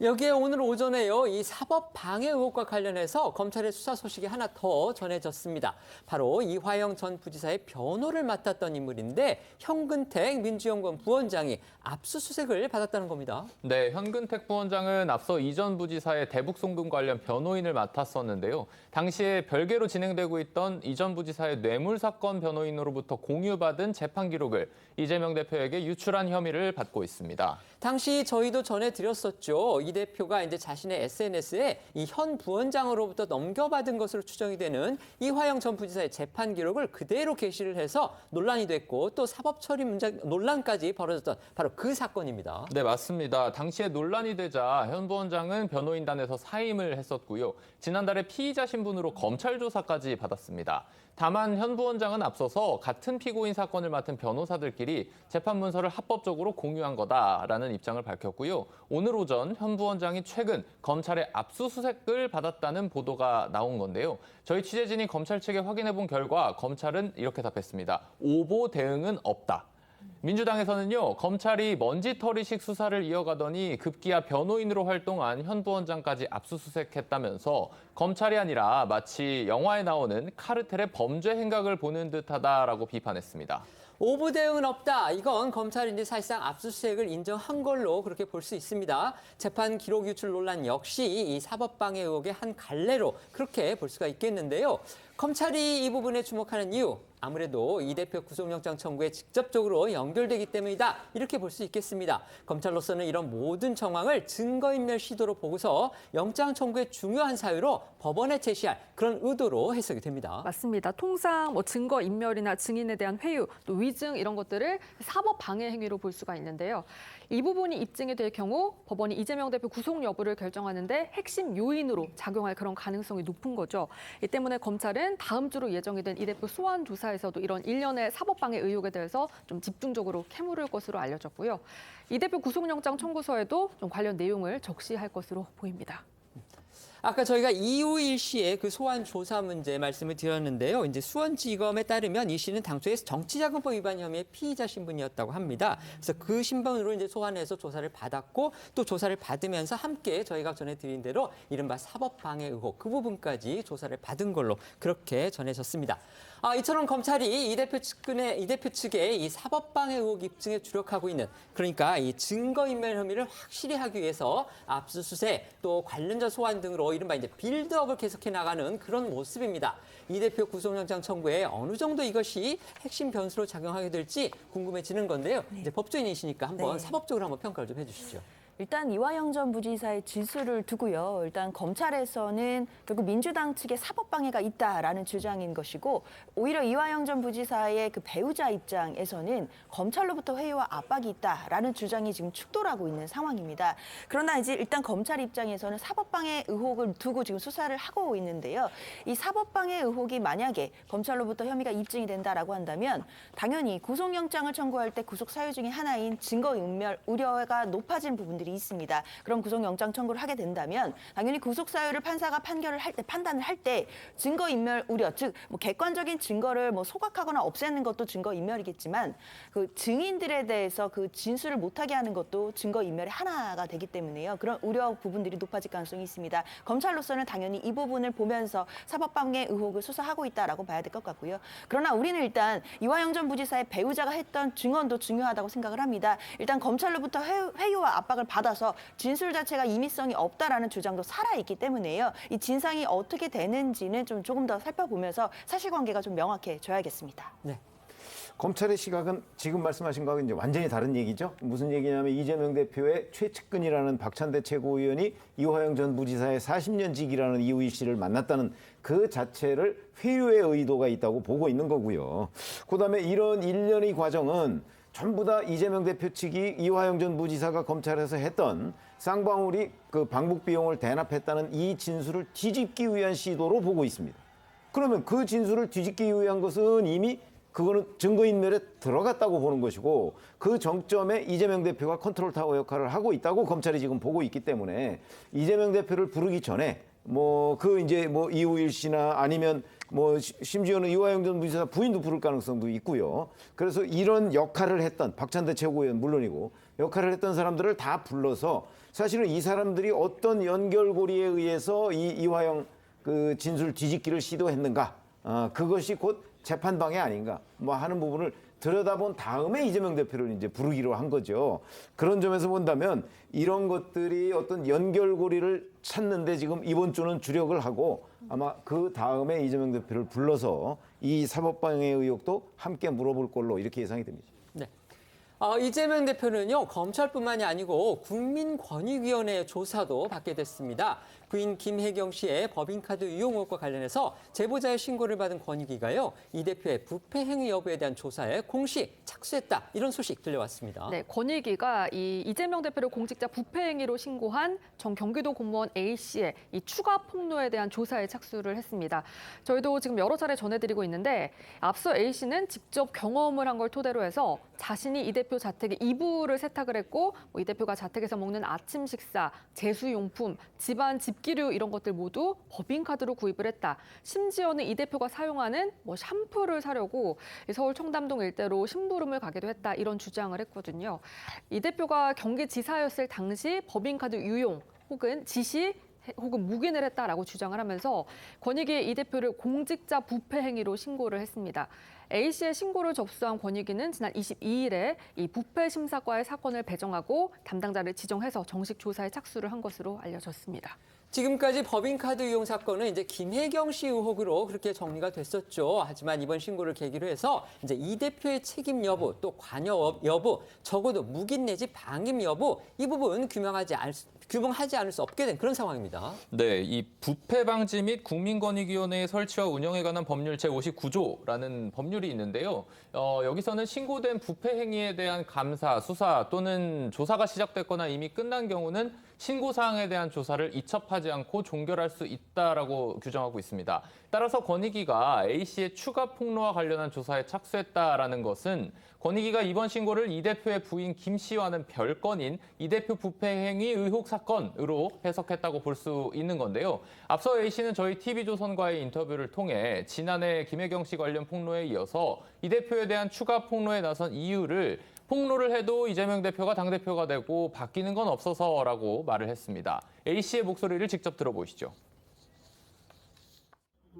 여기에 오늘 오전에요. 이 사법 방해 의혹과 관련해서 검찰의 수사 소식이 하나 더 전해졌습니다. 바로 이화영 전 부지사의 변호를 맡았던 인물인데 현근택 민주연구원 부원장이 압수수색을 받았다는 겁니다. 네, 현근택 부원장은 앞서 이 전 부지사의 대북 송금 관련 변호인을 맡았었는데요. 당시에 별개로 진행되고 있던 이 전 부지사의 뇌물 사건 변호인으로부터 공유받은 재판 기록을 이재명 대표에게 유출한 혐의를 받고 있습니다. 당시 저희도 전해드렸었죠. 이 대표가 이제 자신의 SNS에 이 현 부원장으로부터 넘겨받은 것으로 추정이 되는 이화영 전 부지사의 재판 기록을 그대로 게시를 해서 논란이 됐고 또 사법 처리 문제 논란까지 벌어졌던 바로 그 사건입니다. 네, 맞습니다. 당시에 논란이 되자 현 부원장은 변호인단에서 사임을 했었고요. 지난달에 피의자 신분으로 검찰 조사까지 받았습니다. 다만 현 부원장은 앞서서 같은 피고인 사건을 맡은 변호사들끼리 재판 문서를 합법적으로 공유한 거다라는 입장을 밝혔고요. 오늘 오전 현 부원장이 최근 검찰의 압수수색을 받았다는 보도가 나온 건데요. 저희 취재진이 검찰 측에 확인해본 결과 검찰은 이렇게 답했습니다. 오보 대응은 없다. 민주당에서는요, 검찰이 먼지털이식 수사를 이어가더니 급기야 변호인으로 활동한 현 부원장까지 압수수색했다면서 검찰이 아니라 마치 영화에 나오는 카르텔의 범죄 행각을 보는 듯하다라고 비판했습니다. 오보 대응은 없다. 이건 검찰이 이제 사실상 압수수색을 인정한 걸로 그렇게 볼 수 있습니다. 재판 기록 유출 논란 역시 이 사법방해 의혹의 한 갈래로 그렇게 볼 수가 있겠는데요. 검찰이 이 부분에 주목하는 이유, 아무래도 이 대표 구속영장 청구에 직접적으로 연결되기 때문이다. 이렇게 볼 수 있겠습니다. 검찰로서는 이런 모든 정황을 증거인멸 시도로 보고서 영장 청구의 중요한 사유로 법원에 제시할 그런 의도로 해석이 됩니다. 맞습니다. 통상 증거인멸이나 증인에 대한 회유, 또 위증 이런 것들을 사법 방해 행위로 볼 수가 있는데요. 이 부분이 입증이 될 경우 법원이 이재명 대표 구속 여부를 결정하는데 핵심 요인으로 작용할 그런 가능성이 높은 거죠. 이 때문에 검찰은 다음 주로 예정이 된 이 대표 소환 조사에서도 이런 일련의 사법방해 의혹에 대해서 좀 집중적으로 캐물을 것으로 알려졌고요. 이 대표 구속영장 청구서에도 좀 관련 내용을 적시할 것으로 보입니다. 아까 저희가 이우일 씨의 그 소환 조사 문제 말씀을 드렸는데요. 이제 수원지검에 따르면 이 씨는 당초에 정치자금법 위반 혐의의 피의자 신분이었다고 합니다. 그래서 그 신분으로 이제 소환해서 조사를 받았고 또 조사를 받으면서 함께 저희가 전해드린 대로 이른바 사법방해 의혹 그 부분까지 조사를 받은 걸로 그렇게 전해졌습니다. 이처럼 검찰이 이 대표 측의 이 사법방해 의혹 입증에 주력하고 있는 그러니까 이 증거인멸 혐의를 확실히 하기 위해서 압수수색 또 관련자 소환 등으로 이른바 이제 빌드업을 계속해 나가는 그런 모습입니다. 이 대표 구속영장 청구에 어느 정도 이것이 핵심 변수로 작용하게 될지 궁금해지는 건데요. 이제 법조인이시니까 한번 사법적으로 한번 평가를 좀 해주시죠. 일단 이화영 전 부지사의 진술을 두고요. 일단 검찰에서는 결국 민주당 측의 사법방해가 있다라는 주장인 것이고 오히려 이화영 전 부지사의 그 배우자 입장에서는 검찰로부터 회유와 압박이 있다라는 주장이 지금 축돌하고 있는 상황입니다. 그러나 이제 일단 검찰 입장에서는 사법방해 의혹을 두고 지금 수사를 하고 있는데요. 이 사법방해 의혹이 만약에 검찰로부터 혐의가 입증이 된다라고 한다면 당연히 구속영장을 청구할 때 구속 사유 중에 하나인 증거인멸 우려가 높아진 부분들이 있습니다. 그럼 구속영장 청구를 하게 된다면 당연히 구속사유를 판사가 판단을 할 때 증거인멸 우려, 즉 뭐 객관적인 증거를 뭐 소각하거나 없애는 것도 증거인멸이겠지만 그 증인들에 대해서 그 진술을 못하게 하는 것도 증거인멸의 하나가 되기 때문에요. 그런 우려 부분들이 높아질 가능성이 있습니다. 검찰로서는 당연히 이 부분을 보면서 사법방해 의혹을 수사하고 있다라고 봐야 될 것 같고요. 그러나 우리는 일단 이화영 전 부지사의 배우자가 했던 증언도 중요하다고 생각을 합니다. 일단 검찰로부터 회유와 압박을 받아서 진술 자체가 임의성이 없다라는 주장도 살아있기 때문에요. 이 진상이 어떻게 되는지는 조금 더 살펴보면서 사실관계가 좀 명확해져야겠습니다. 네. 검찰의 시각은 지금 말씀하신 거하고 이제 완전히 다른 얘기죠. 무슨 얘기냐면 이재명 대표의 최측근이라는 박찬대 최고위원이 이화영 전 부지사의 40년 직이라는 이우희 씨를 만났다는 그 자체를 회유의 의도가 있다고 보고 있는 거고요. 그다음에 이런 일련의 과정은 전부 다 이재명 대표 측이 이화영 전 부지사가 검찰에서 했던 쌍방울이 그 방북 비용을 대납했다는 이 진술을 뒤집기 위한 시도로 보고 있습니다. 그러면 그 진술을 뒤집기 위한 것은 이미 그거는 증거인멸에 들어갔다고 보는 것이고 그 정점에 이재명 대표가 컨트롤 타워 역할을 하고 있다고 검찰이 지금 보고 있기 때문에 이재명 대표를 부르기 전에 이우일 씨나 아니면 심지어는 이화영 전 부지사 부인도 부를 가능성도 있고요. 그래서 이런 역할을 했던 박찬대 최고위원 물론이고 역할을 했던 사람들을 다 불러서 사실은 이 사람들이 어떤 연결고리에 의해서 이 이화영 그 진술 뒤집기를 시도했는가 그것이 곧 재판방해 아닌가 하는 부분을 들여다본 다음에 이재명 대표를 이제 부르기로 한 거죠. 그런 점에서 본다면 이런 것들이 어떤 연결고리를 찾는데 지금 이번 주는 주력을 하고 아마 그 다음에 이재명 대표를 불러서 이 사법방해 의혹도 함께 물어볼 걸로 이렇게 예상이 됩니다. 네. 이재명 대표는요, 검찰뿐만이 아니고 국민권익위원회 조사도 받게 됐습니다. 부인 김혜경 씨의 법인카드 유용 의혹과 관련해서 제보자의 신고를 받은 권익위가요, 이 대표의 부패 행위 여부에 대한 조사에 공식 착수했다. 이런 소식 들려왔습니다. 네, 권익위가 이재명 대표를 공직자 부패 행위로 신고한 전 경기도 공무원 A 씨의 이 추가 폭로에 대한 조사에 착수를 했습니다. 저희도 지금 여러 차례 전해드리고 있는데 앞서 A 씨는 직접 경험을 한 걸 토대로 해서 자신이 이 대표 자택에 이불을 세탁을 했고 이 대표가 자택에서 먹는 아침 식사, 제수용품, 집안 집기류 이런 것들 모두 법인카드로 구입을 했다. 심지어는 이 대표가 사용하는 샴푸를 사려고 서울 청담동 일대로 심부름을 가기도 했다. 이런 주장을 했거든요. 이 대표가 경기지사였을 당시 법인카드 유용 혹은 지시 혹은 묵인을 했다라고 주장을 하면서 권익위 이 대표를 공직자 부패 행위로 신고를 했습니다. A 씨의 신고를 접수한 권익위는 지난 22일에 이 부패 심사과의 사건을 배정하고 담당자를 지정해서 정식 조사에 착수를 한 것으로 알려졌습니다. 지금까지 법인카드 이용 사건은 이제 김혜경 씨 의혹으로 그렇게 정리가 됐었죠. 하지만 이번 신고를 계기로 해서 이제 이 대표의 책임 여부, 또 관여 여부, 적어도 묵인 내지 방임 여부 이 부분 규명하지 않을 수 없게 된 그런 상황입니다. 네, 이 부패 방지 및 국민권익위원회의 설치와 운영에 관한 법률 제59조라는 법률이 있는데요. 여기서는 신고된 부패 행위에 대한 감사, 수사 또는 조사가 시작됐거나 이미 끝난 경우는 신고 사항에 대한 조사를 이첩하지 않고 종결할 수 있다라고 규정하고 있습니다. 따라서 권익위가 A 씨의 추가 폭로와 관련한 조사에 착수했다라는 것은 권익위가 이번 신고를 이 대표의 부인 김 씨와는 별건인 이 대표 부패 행위 의혹 사건으로 해석했다고 볼 수 있는 건데요. 앞서 A 씨는 저희 TV조선과의 인터뷰를 통해 지난해 김혜경 씨 관련 폭로에 이어서 이 대표에 대한 추가 폭로에 나선 이유를 폭로를 해도 이재명 대표가 당대표가 되고 바뀌는 건 없어서라고 말을 했습니다. A 씨의 목소리를 직접 들어보시죠.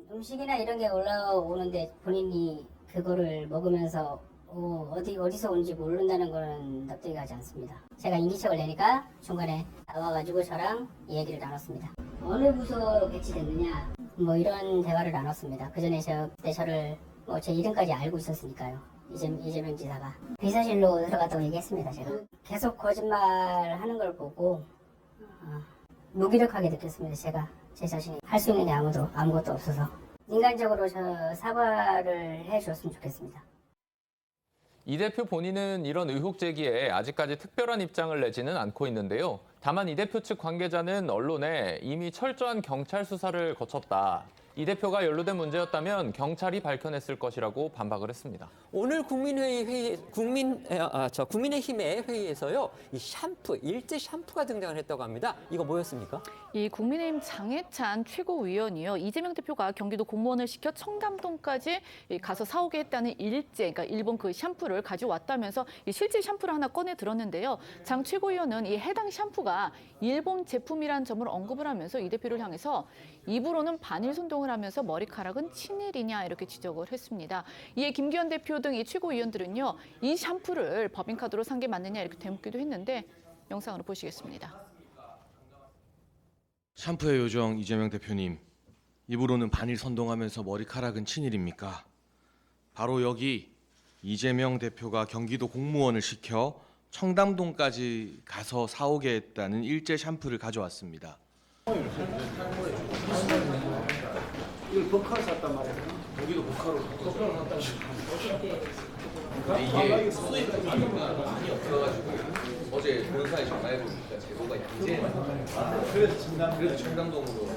음식이나 이런 게 올라오는데 본인이 그거를 먹으면서 어디서 온지 모른다는 거는 납득이 가지 않습니다. 제가 인기척을 내니까 중간에 나와가지고 저랑 얘기를 나눴습니다. 어느 부서 배치됐느냐 뭐 이런 대화를 나눴습니다. 그 전에 저를 제 이름까지 알고 있었으니까요. 이재명 지사가 비서실로 들어갔다고 얘기했습니다. 제가 계속 거짓말하는 걸 보고 무기력하게 느꼈습니다. 제가 제 자신이 할 수 있는 게 아무것도 없어서 인간적으로 사과를 해줬으면 좋겠습니다. 이 대표 본인은 이런 의혹 제기에 아직까지 특별한 입장을 내지는 않고 있는데요. 다만 이 대표 측 관계자는 언론에 이미 철저한 경찰 수사를 거쳤다. 이 대표가 연루된 문제였다면 경찰이 밝혀냈을 것이라고 반박을 했습니다. 오늘 국민의힘의 회의에서요, 이 샴푸, 일제 샴푸가 등장을 했다고 합니다. 이거 뭐였습니까? 이 국민의힘 장해찬 최고위원이요. 이재명 대표가 경기도 공무원을 시켜 청담동까지 가서 사오게 했다는 일제, 그러니까 일본 그 샴푸를 가져왔다면서 이 실제 샴푸를 하나 꺼내 들었는데요. 장 최고위원은 이 해당 샴푸가 일본 제품이란 점을 언급을 하면서 이 대표를 향해서 입으로는 반일 선동을 하면서 머리카락은 친일이냐 이렇게 지적을 했습니다. 이에 김기현 대표 등 이 최고위원들은요. 이 샴푸를 법인카드로 산 게 맞느냐 이렇게 되묻기도 했는데 영상으로 보시겠습니다. 샴푸의 요정 이재명 대표님, 입으로는 반일 선동하면서 머리카락은 친일입니까? 바로 여기 이재명 대표가 경기도 공무원을 시켜 청담동까지 가서 사오게 했다는 일제 샴푸를 가져왔습니다. 이걸 버카로 샀단 말이에요. 여기도 버카로 샀다는 이게 수입 많이 없어가지고 어제 본사에 전화해 보니까 제보가 양재에 그래서 청담동으로.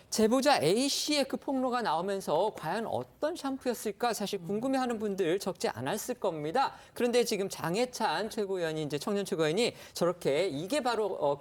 제보자 A 씨의 그 폭로가 나오면서 과연 어떤 샴푸였을까 사실 궁금해하는 분들 적지 않았을 겁니다. 그런데 지금 장해찬 최고위원이 이제 청년 최고위원이 저렇게 이게 바로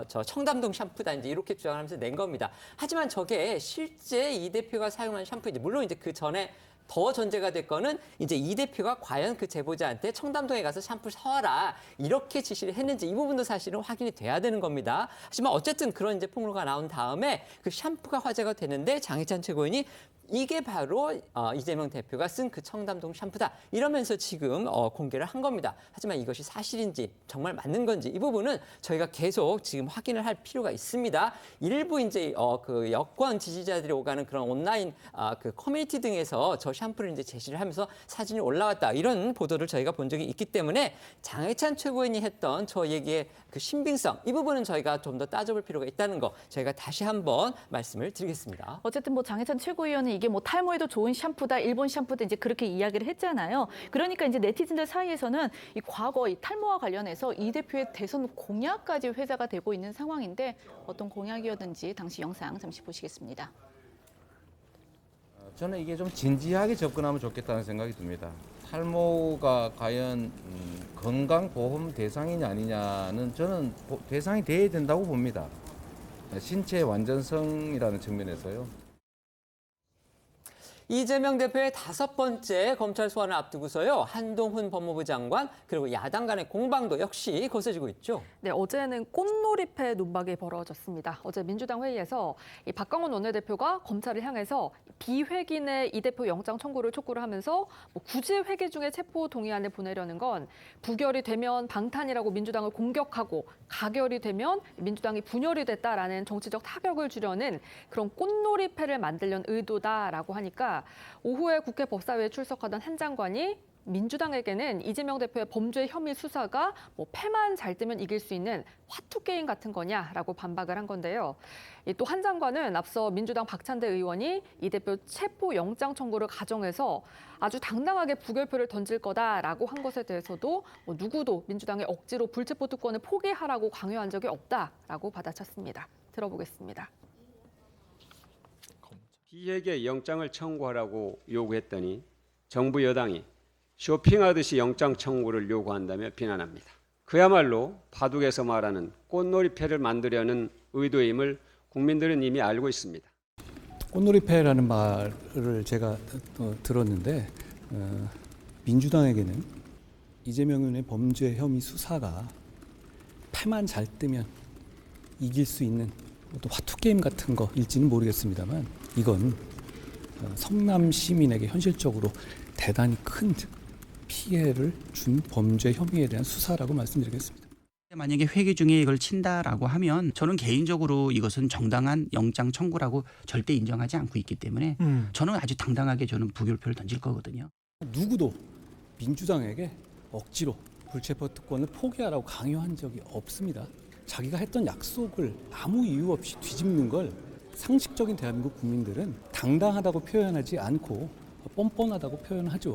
저 청담동 샴푸다 이제 이렇게 주장하면서 낸 겁니다. 하지만 저게 실제 이 대표가 사용한 샴푸인지 물론 이제 그 전에 더 전제가 될 거는 이제 이 대표가 과연 그 제보자한테 청담동에 가서 샴푸 사와라 이렇게 지시를 했는지 이 부분도 사실은 확인이 돼야 되는 겁니다. 하지만 어쨌든 그런 이제 폭로가 나온 다음에 그 샴푸가 화제가 되는데 장해찬 최고위원이 이게 바로 이재명 대표가 쓴 그 청담동 샴푸다 이러면서 지금 공개를 한 겁니다. 하지만 이것이 사실인지 정말 맞는 건지 이 부분은 저희가 계속 지금 확인을 할 필요가 있습니다. 일부 이제 그 여권 지지자들이 오가는 그런 온라인 그 커뮤니티 등에서 저 샴푸를 이제 제시를 하면서 사진이 올라왔다 이런 보도를 저희가 본 적이 있기 때문에 장해찬 최고위원이 했던 저 얘기의 그 신빙성 이 부분은 저희가 좀 더 따져볼 필요가 있다는 거 저희가 다시 한번 말씀을 드리겠습니다. 어쨌든 뭐 장해찬 최고위원은 이게 뭐 탈모에도 좋은 샴푸다, 일본 샴푸다 이제 그렇게 이야기를 했잖아요. 그러니까 이제 네티즌들 사이에서는 이 과거 이 탈모와 관련해서 이 대표의 대선 공약까지 회자가 되고 있는 상황인데 어떤 공약이었는지 당시 영상 잠시 보시겠습니다. 저는 이게 좀 진지하게 접근하면 좋겠다는 생각이 듭니다. 탈모가 과연 건강보험 대상이냐 아니냐는 저는 대상이 돼야 된다고 봅니다. 신체 완전성이라는 측면에서요. 이재명 대표의 5번째 검찰 소환을 앞두고서요. 한동훈 법무부 장관 그리고 야당 간의 공방도 역시 거세지고 있죠. 네, 어제는 꽃놀이패 논박이 벌어졌습니다. 어제 민주당 회의에서 이 박광원 원내대표가 검찰을 향해서 비회gin의 이 대표 영장 청구를 촉구를 하면서 굳이 회기 중에 체포 동의안을 보내려는 건 부결이 되면 방탄이라고 민주당을 공격하고 가결이 되면 민주당이 분열이 됐다라는 정치적 타격을 주려는 그런 꽃놀이패를 만들려는 의도다라고 하니까 오후에 국회 법사위에 출석하던 한 장관이 민주당에게는 이재명 대표의 범죄 혐의 수사가 패만 잘 뜨면 이길 수 있는 화투 게임 같은 거냐라고 반박을 한 건데요. 또 한 장관은 앞서 민주당 박찬대 의원이 이 대표 체포 영장 청구를 가정해서 아주 당당하게 부결표를 던질 거다라고 한 것에 대해서도 누구도 민주당의 억지로 불체포 특권을 포기하라고 강요한 적이 없다라고 받아쳤습니다. 들어보겠습니다. 기획에 영장을 청구하라고 요구했더니 정부 여당이 쇼핑하듯이 영장 청구를 요구한다며 비난합니다. 그야말로 바둑에서 말하는 꽃놀이패를 만들려는 의도임을 국민들은 이미 알고 있습니다. 꽃놀이패라는 말을 제가 들었는데 민주당에게는 이재명 의원의 범죄 혐의 수사가 패만 잘 뜨면 이길 수 있는 또 화투게임 같은 거일지는 모르겠습니다만 이건 성남 시민에게 현실적으로 대단히 큰 피해를 준 범죄 혐의에 대한 수사라고 말씀드리겠습니다. 만약에 회계 중에 이걸 친다라고 하면 저는 개인적으로 이것은 정당한 영장 청구라고 절대 인정하지 않고 있기 때문에 저는 아주 당당하게 저는 부결표를 던질 거거든요. 누구도 민주당에게 억지로 불체포 특권을 포기하라고 강요한 적이 없습니다. 자기가 했던 약속을 아무 이유 없이 뒤집는 걸 상식적인 대한민국 국민들은 당당하다고 표현하지 않고 뻔뻔하다고 표현하죠.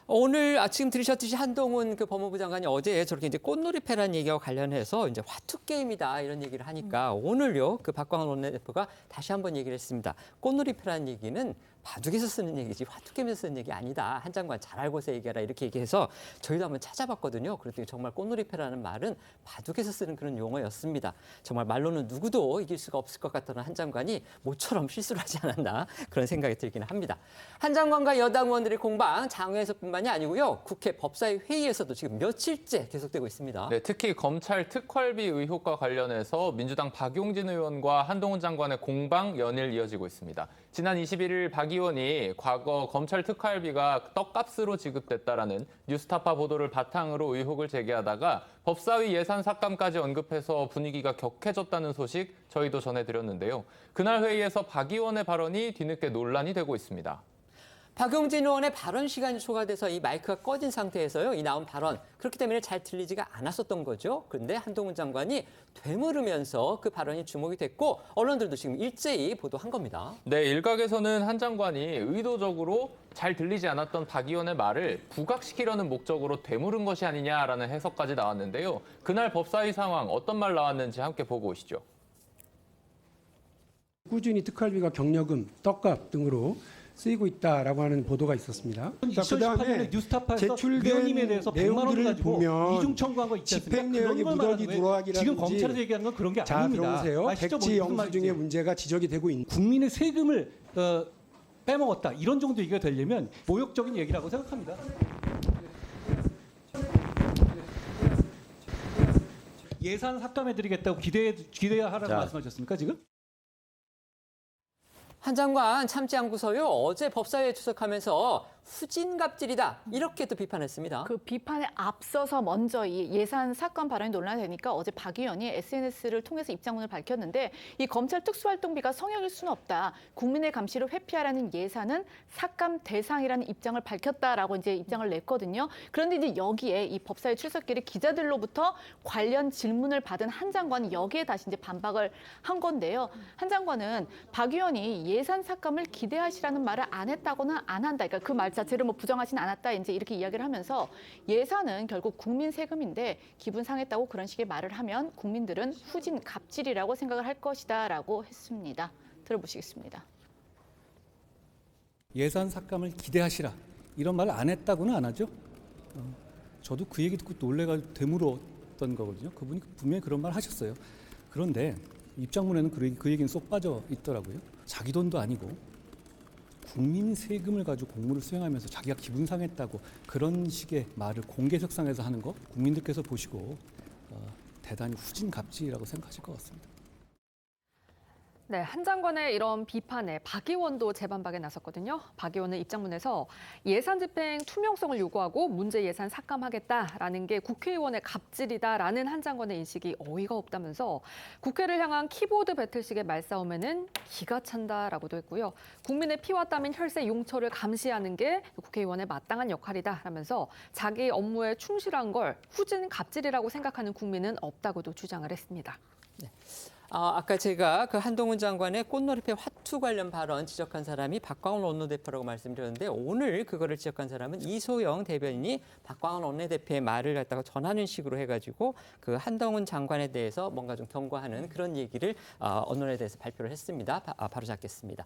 오늘 아침 들으셨듯이 한동훈 그 법무부 장관이 어제 저렇게 이제 꽃놀이패라는 얘기와 관련해서 이제 화투 게임이다 이런 얘기를 하니까 오늘요 그 박광원 원내대표가 다시 한번 얘기를 했습니다. 꽃놀이패라는 얘기는 바둑에서 쓰는 얘기지 화투 게임에서 쓰는 얘기 아니다. 한 장관 잘 알고서 얘기해라 이렇게 얘기해서 저희도 한번 찾아봤거든요. 그랬더니 정말 꽃놀이패라는 말은 바둑에서 쓰는 그런 용어였습니다. 정말 말로는 누구도 이길 수가 없을 것 같다는 한 장관이 모처럼 실수를 하지 않았나 그런 생각이 들기는 합니다. 한 장관과 여당 의원들의 공방 장외에서뿐만이 아니고요. 국회 법사위 회의에서도 지금 며칠째 계속되고 있습니다. 네, 특히 검찰 특활비 의혹과 관련해서 민주당 박용진 의원과 한동훈 장관의 공방 연일 이어지고 있습니다. 지난 21일 박 의원이 과거 검찰 특활비가 떡값으로 지급됐다라는 뉴스타파 보도를 바탕으로 의혹을 제기하다가 법사위 예산 삭감까지 언급해서 분위기가 격해졌다는 소식 저희도 전해드렸는데요. 그날 회의에서 박 의원의 발언이 뒤늦게 논란이 되고 있습니다. 박용진 의원의 발언 시간이 초과돼서 이 마이크가 꺼진 상태에서요. 이 나온 발언 그렇기 때문에 잘 들리지가 않았었던 거죠. 그런데 한동훈 장관이 되물으면서 그 발언이 주목이 됐고 언론들도 지금 일제히 보도한 겁니다. 네, 일각에서는 한 장관이 의도적으로 잘 들리지 않았던 박 의원의 말을 부각시키려는 목적으로 되물은 것이 아니냐라는 해석까지 나왔는데요. 그날 법사위 상황 어떤 말 나왔는지 함께 보고 오시죠. 꾸준히 특활비가 경력금, 떡값 등으로 쓰이고 있다라고 하는 보도가 있었습니다. 2018년에 뉴스타파에서 위원님에 대해서 100만 원을 가지고 이중 청구한 거 있지 않습니까? 집행 내역이 무더기 누락이라든지 지금 검찰에서 얘기하는 건 그런 게 아닙니다. 들어보세요. 백지 영수 중에 문제가 지적이 되고 있는 국민의 세금을 빼먹었다. 이런 정도 얘기가 되려면 모욕적인 얘기라고 생각합니다. 예산 삭감해드리겠다고 기대하라고 말씀하셨습니까 지금? 한 장관 참지 않고서요. 어제 법사위에出席하면서 후진갑질이다 이렇게 또 비판했습니다. 그 비판에 앞서서 먼저 이 예산 사건 발언이 논란이 되니까 어제 박 의원이 SNS를 통해서 입장문을 밝혔는데 이 검찰 특수활동비가 성역일 수는 없다. 국민의 감시를 회피하라는 예산은 삭감 대상이라는 입장을 밝혔다라고 이제 입장을 냈거든요. 그런데 이제 여기에 이 법사위 출석길에 기자들로부터 관련 질문을 받은 한 장관이 여기에 다시 이제 반박을 한 건데요. 한 장관은 박 의원이 예산 삭감을 기대하시라는 말을 안 했다고는 안 한다. 그러니까 그 말 자체를 뭐 부정하진 않았다. 이제 이렇게 이야기를 하면서 예산은 결국 국민 세금인데 기분 상했다고 그런 식의 말을 하면 국민들은 후진 갑질이라고 생각을 할 것이다라고 했습니다. 들어보시겠습니다. 예산 삭감을 기대하시라 이런 말을 안 했다고는 안 하죠. 저도 그 얘기 듣고 놀래가지고 되물었던 거거든요. 그분이 분명히 그런 말 하셨어요. 그런데 입장문에는 그 얘기는 쏙 빠져 있더라고요. 자기 돈도 아니고 국민 세금을 가지고 공무를 수행하면서 자기가 기분 상했다고 그런 식의 말을 공개석상에서 하는 거 국민들께서 보시고 대단히 후진갑질이라고 생각하실 것 같습니다. 네, 한 장관의 이런 비판에 박 의원도 재반박에 나섰거든요. 박 의원은 입장문에서 예산 집행 투명성을 요구하고 문제 예산 삭감하겠다라는 게 국회의원의 갑질이다라는 한 장관의 인식이 어이가 없다면서 국회를 향한 키보드 배틀식의 말싸움에는 기가 찬다라고도 했고요. 국민의 피와 땀인 혈세 용처를 감시하는 게 국회의원의 마땅한 역할이다라면서 자기 업무에 충실한 걸 후진 갑질이라고 생각하는 국민은 없다고도 주장을 했습니다. 네. 아까 제가 그 한동훈 장관의 꽃놀이패 화투 관련 발언 지적한 사람이 박광원 원내대표라고 말씀드렸는데 오늘 그거를 지적한 사람은 이소영 대변인이 박광원 원내대표의 말을 갖다가 전하는 식으로 해가지고 그 한동훈 장관에 대해서 뭔가 좀 경고하는 그런 얘기를 언론에 대해서 발표를 했습니다. 바로 잡겠습니다.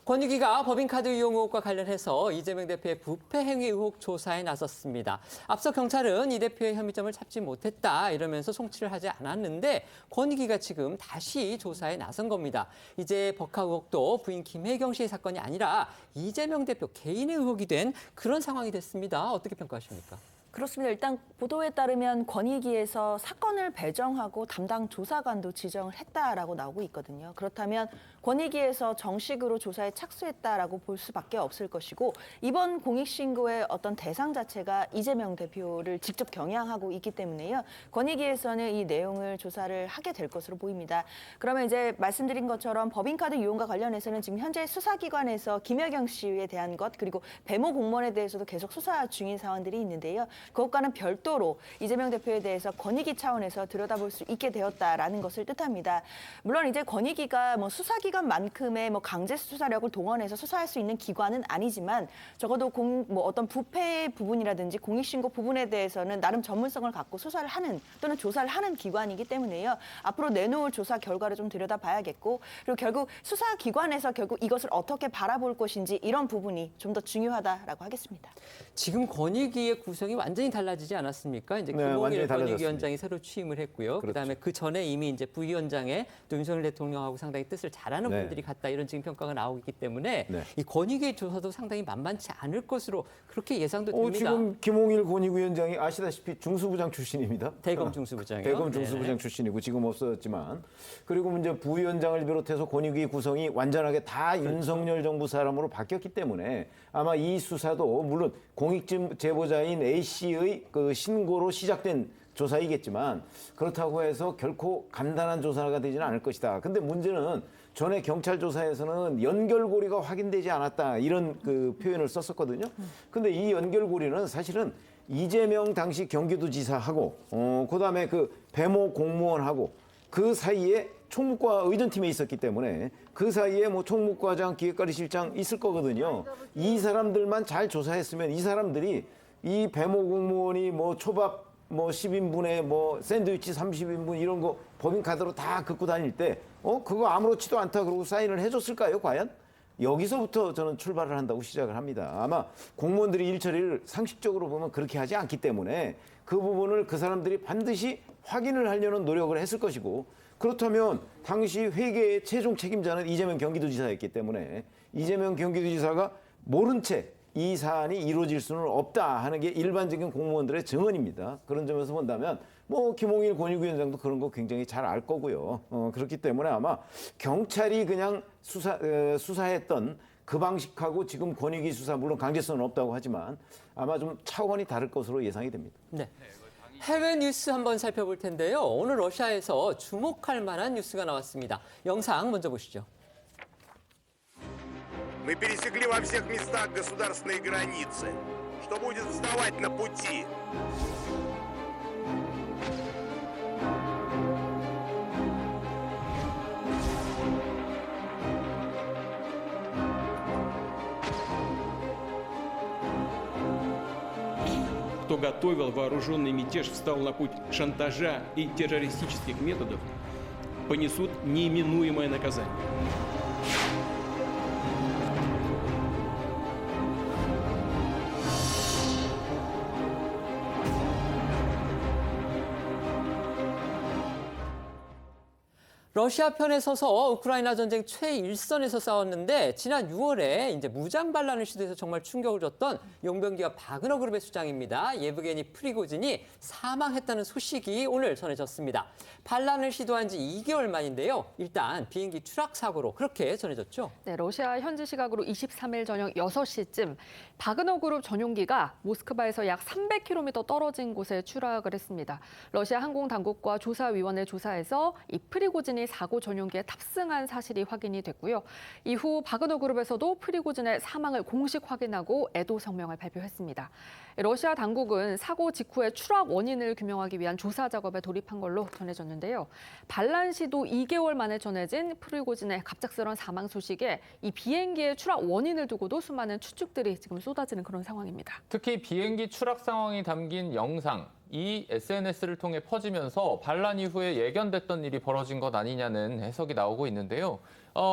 권익위가 법인카드 이용 의혹과 관련해서 이재명 대표의 부패 행위 의혹 조사에 나섰습니다. 앞서 경찰은 이 대표의 혐의점을 찾지 못했다 이러면서 송치를 하지 않았는데 권익위가 지금 다시 조사에 나선 겁니다. 이제 법카 의혹도 부인 김혜경 씨의 사건이 아니라 이재명 대표 개인의 의혹이 된 그런 상황이 됐습니다. 어떻게 평가하십니까? 그렇습니다. 일단 보도에 따르면 권익위에서 사건을 배정하고 담당 조사관도 지정을 했다라고 나오고 있거든요. 그렇다면 권익위에서 정식으로 조사에 착수했다라고 볼 수밖에 없을 것이고 이번 공익신고의 어떤 대상 자체가 이재명 대표를 직접 겨냥하고 있기 때문에요. 권익위에서는 이 내용을 조사를 하게 될 것으로 보입니다. 그러면 이제 말씀드린 것처럼 법인카드 이용과 관련해서는 지금 현재 수사기관에서 김혜경 씨에 대한 것 그리고 배모 공무원에 대해서도 계속 수사 중인 상황들이 있는데요. 그것과는 별도로 이재명 대표에 대해서 권익위 차원에서 들여다볼 수 있게 되었다라는 것을 뜻합니다. 물론 이제 권익위가 뭐 수사기관만큼의 뭐 강제 수사력을 동원해서 수사할 수 있는 기관은 아니지만 적어도 어떤 부패 부분이라든지 공익신고 부분에 대해서는 나름 전문성을 갖고 수사를 하는 또는 조사를 하는 기관이기 때문에요. 앞으로 내놓을 조사 결과를 좀 들여다봐야겠고 그리고 결국 수사기관에서 결국 이것을 어떻게 바라볼 것인지 이런 부분이 좀 더 중요하다라고 하겠습니다. 지금 권익위의 구성이 완전히 달라지지 않았습니까? 이제 네, 김홍일 권익위원장이 새로 취임을 했고요. 그렇죠. 그다음에 그 전에 이미 이제 부위원장에 또 윤석열 대통령하고 상당히 뜻을 잘하는 네. 분들이 갔다 이런 지금 평가가 나오고 있기 때문에 네. 이 권익위 조사도 상당히 만만치 않을 것으로 그렇게 예상도 됩니다. 지금 김홍일 권익위원장이 아시다시피 중수부장 출신입니다. 대검 중수부장이요. 대검 중수부장 출신이고 지금 없어졌지만 그리고 이제 부위원장을 비롯해서 권익위 구성이 완전하게 다 윤석열 정부 사람으로 바뀌었기 때문에 아마 이 수사도 물론 공익제보자인 A씨의 그 신고로 시작된 조사이겠지만 그렇다고 해서 결코 간단한 조사가 되지는 않을 것이다. 근데 문제는 전에 경찰 조사에서는 연결고리가 확인되지 않았다 이런 그 표현을 썼었거든요. 근데 이 연결고리는 사실은 이재명 당시 경기도지사하고 그다음에 그 배모 공무원하고 그 사이에 총무과 의전팀에 있었기 때문에 그 사이에 뭐 총무과장, 기획관리실장 있을 거거든요. 이 사람들만 잘 조사했으면 이 사람들이 이 배모 공무원이 뭐 초밥 뭐 10인분에 뭐 샌드위치 30인분 이런 거 법인카드로 다 긋고 다닐 때 그거 아무렇지도 않다 그러고 사인을 해줬을까요 과연? 여기서부터 저는 출발을 한다고 시작을 합니다. 아마 공무원들이 일처리를 상식적으로 보면 그렇게 하지 않기 때문에 그 부분을 그 사람들이 반드시 확인을 하려는 노력을 했을 것이고 그렇다면 당시 회계의 최종 책임자는 이재명 경기도지사였기 때문에 이재명 경기도지사가 모른 채 이 사안이 이루어질 수는 없다 하는 게 일반적인 공무원들의 증언입니다. 그런 점에서 본다면 뭐 김홍일 권익위원장도 그런 거 굉장히 잘 알 거고요. 그렇기 때문에 아마 경찰이 그냥 수사했던 그 방식하고 지금 권익위 수사 물론 강제성은 없다고 하지만 아마 좀 차원이 다를 것으로 예상이 됩니다. 네. 해외 뉴스 한번 살펴볼 텐데요. 오늘 러시아에서 주목할 만한 뉴스가 나왔습니다. 영상 먼저 보시죠. Мы пересекли во всех местах государственные границы. Что будет вставать на пути? Кто готовил вооруженный мятеж, встал на путь шантажа и террористических методов, понесут неименуемое наказание. 러시아 편에 서서 우크라이나 전쟁 최일선에서 싸웠는데 지난 6월에 이제 무장 반란을 시도해서 정말 충격을 줬던 용병기업 바그너 그룹의 수장입니다. 예브게니 프리고진이 사망했다는 소식이 오늘 전해졌습니다. 반란을 시도한 지 2개월 만인데요. 일단 비행기 추락 사고로 그렇게 전해졌죠. 네, 러시아 현지 시각으로 23일 저녁 6시쯤 바그너 그룹 전용기가 모스크바에서 약 300km 떨어진 곳에 추락을 했습니다. 러시아 항공 당국과 조사위원회 조사에서 이 프리고진이 프리고진이 사고 전용기에 탑승한 사실이 확인이 됐고요. 이후 바그너 그룹에서도 프리고진의 사망을 공식 확인하고 애도 성명을 발표했습니다. 러시아 당국은 사고 직후의 추락 원인을 규명하기 위한 조사 작업에 돌입한 걸로 전해졌는데요. 반란 시도 2개월 만에 전해진 프리고진의 갑작스러운 사망 소식에 이 비행기의 추락 원인을 두고도 수많은 추측들이 지금 쏟아지는 그런 상황입니다. 특히 비행기 추락 상황이 담긴 영상, 이 SNS를 통해 퍼지면서 반란 이후에 예견됐던 일이 벌어진 것 아니냐는 해석이 나오고 있는데요.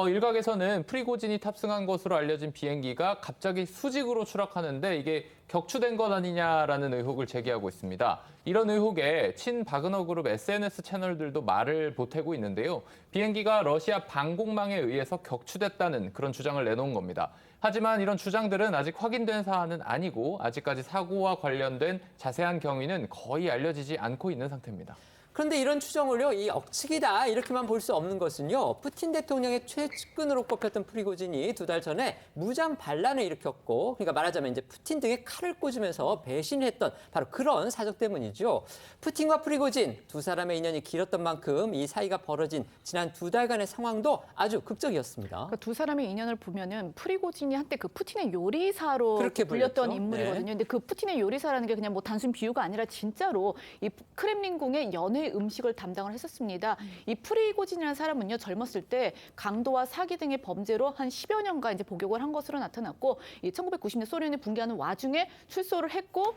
일각에서는 프리고진이 탑승한 것으로 알려진 비행기가 갑자기 수직으로 추락하는데 이게 격추된 것 아니냐라는 의혹을 제기하고 있습니다. 이런 의혹에 친바그너 그룹 SNS 채널들도 말을 보태고 있는데요. 비행기가 러시아 방공망에 의해서 격추됐다는 그런 주장을 내놓은 겁니다. 하지만 이런 주장들은 아직 확인된 사안은 아니고 아직까지 사고와 관련된 자세한 경위는 거의 알려지지 않고 있는 상태입니다. 그런데 이런 추정을요, 이 억측이다 이렇게만 볼 수 없는 것은요, 푸틴 대통령의 최측근으로 꼽혔던 프리고진이 2달 전에 무장 반란을 일으켰고, 그러니까 말하자면 이제 푸틴 등에 칼을 꽂으면서 배신했던 바로 그런 사적 때문이죠. 푸틴과 프리고진 두 사람의 인연이 길었던 만큼 이 사이가 벌어진 지난 2달간의 상황도 아주 극적이었습니다. 그러니까 두 사람의 인연을 보면은 프리고진이 한때 그 푸틴의 요리사로 그렇게 불렸던 불렸죠. 인물이거든요. 네. 근데 그 푸틴의 요리사라는 게 그냥 뭐 단순 비유가 아니라 진짜로 이 크렘린궁의 연회 음식을 담당을 했었습니다. 이 프리고진이라는 사람은요, 젊었을 때 강도와 사기 등의 범죄로 한 10여 년간 이제 복역을 한 것으로 나타났고, 이 1990년 소련이 붕괴하는 와중에 출소를 했고,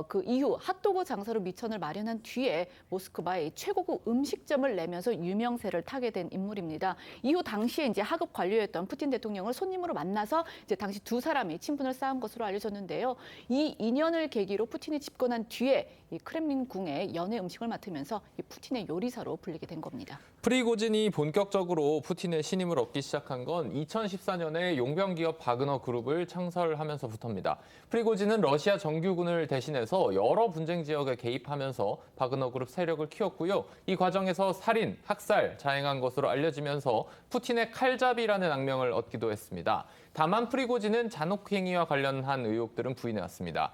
그 이후 핫도그 장사로 미천을 마련한 뒤에 모스크바에 최고급 음식점을 내면서 유명세를 타게 된 인물입니다. 이후 당시에 이제 하급 관료였던 푸틴 대통령을 손님으로 만나서 이제 당시 두 사람이 친분을 쌓은 것으로 알려졌는데요. 이 인연을 계기로 푸틴이 집권한 뒤에 이 크렘린궁의 연회 음식을 맡으면서 이 푸틴의 요리사로 불리게 된 겁니다. 프리고진이 본격적으로 푸틴의 신임을 얻기 시작한 건 2014년에 용병기업 바그너 그룹을 창설하면서부터입니다. 프리고진은 러시아 정규군을 대신해서 여러 분쟁 지역에 개입하면서 바그너 그룹 세력을 키웠고요. 이 과정에서 살인, 학살, 자행한 것으로 알려지면서 푸틴의 칼잡이라는 악명을 얻기도 했습니다. 다만 프리고진은 잔혹행위와 관련한 의혹들은 부인해왔습니다.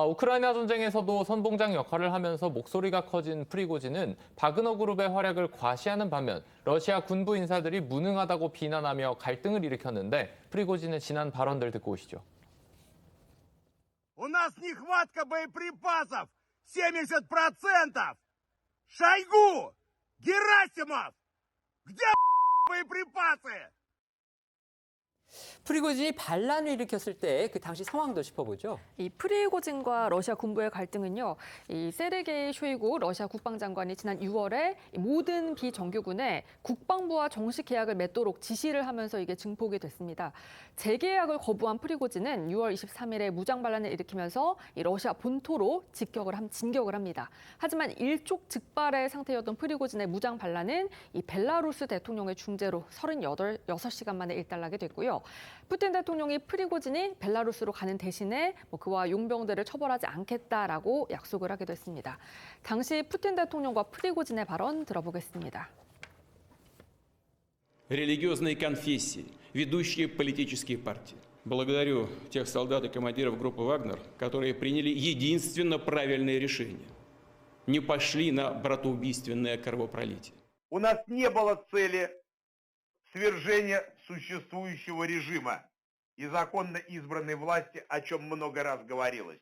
우크라이나 전쟁에서도 선봉장 역할을 하면서 목소리가 커진 프리고진은 바그너 그룹의 활약을 과시하는 반면 러시아 군부 인사들이 무능하다고 비난하며 갈등을 일으켰는데 프리고진의 지난 발언들 듣고 오시죠. У нас нехватка боеприпасов 70%. Шойгу! Герасимов! Где боеприпасы? 프리고진이 반란을 일으켰을 때 그 당시 상황도 짚어보죠. 이 프리고진과 러시아 군부의 갈등은요, 이 세르게이 쇼이구 러시아 국방장관이 지난 6월에 모든 비정규군에 국방부와 정식 계약을 맺도록 지시를 하면서 이게 증폭이 됐습니다. 재계약을 거부한 프리고진은 6월 23일에 무장 반란을 일으키면서 이 러시아 본토로 진격을 합니다. 하지만 일촉즉발의 상태였던 프리고진의 무장 반란은 이 벨라루스 대통령의 중재로 36시간 만에 일단락이 됐고요. 푸틴 대통령이 프리고진이 벨라루스로 가는 대신에 그와 용병들을 처벌하지 않겠다라고 약속을 하기도 했습니다. 당시 푸틴 대통령과 프리고진의 발언 들어보겠습니다. Религиозные конфессии, ведущие политические партии. Благодарю тех солдат и командиров группы «Вагнер», которые приняли единственно правильное решение. Не пошли на братоубийственное кровопролитие. У нас не было цели свержения существующего режима и законно избранной власти, о чем много раз говорилось.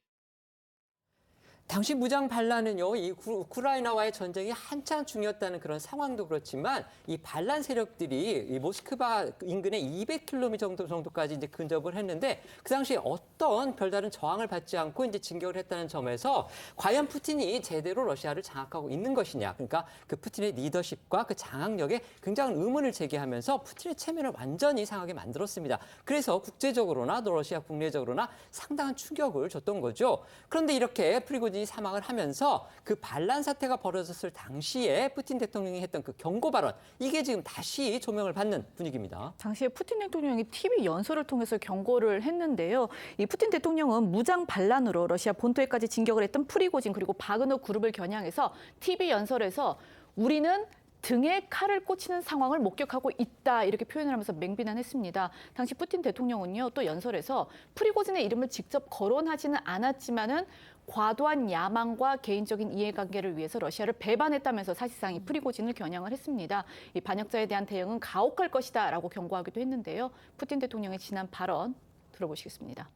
당시 무장 반란은요, 이 우크라이나와의 전쟁이 한창 중이었다는 그런 상황도 그렇지만 이 반란 세력들이 이 모스크바 인근의 200km 정도까지 이제 근접을 했는데 그 당시에 어떤 별다른 저항을 받지 않고 이제 진격을 했다는 점에서 과연 푸틴이 제대로 러시아를 장악하고 있는 것이냐, 그러니까 그 푸틴의 리더십과 그 장악력에 굉장한 의문을 제기하면서 푸틴의 체면을 완전히 상하게 만들었습니다. 그래서 국제적으로나 또 러시아 국내적으로나 상당한 충격을 줬던 거죠. 그런데 이렇게 프리고진이 사망을 하면서 그 반란 사태가 벌어졌을 당시에 푸틴 대통령이 했던 그 경고 발언, 이게 지금 다시 조명을 받는 분위기입니다. 당시에 푸틴 대통령이 TV 연설을 통해서 경고를 했는데요. 이 푸틴 대통령은 무장 반란으로 러시아 본토에까지 진격을 했던 프리고진 그리고 바그너 그룹을 겨냥해서 TV 연설에서 우리는 등에 칼을 꽂히는 상황을 목격하고 있다 이렇게 표현을 하면서 맹비난했습니다. 당시 푸틴 대통령은요 또 연설에서 프리고진의 이름을 직접 거론하지는 않았지만은 과도한 야망과 개인적인 이해관계를 위해서 러시아를 배반했다면서 사실상 이 프리고진을 겨냥을 했습니다. 이 반역자에 대한 대응은 가혹할 것이다라고 경고하기도 했는데요. 푸틴 대통령의 지난 발언 들어보시겠습니다.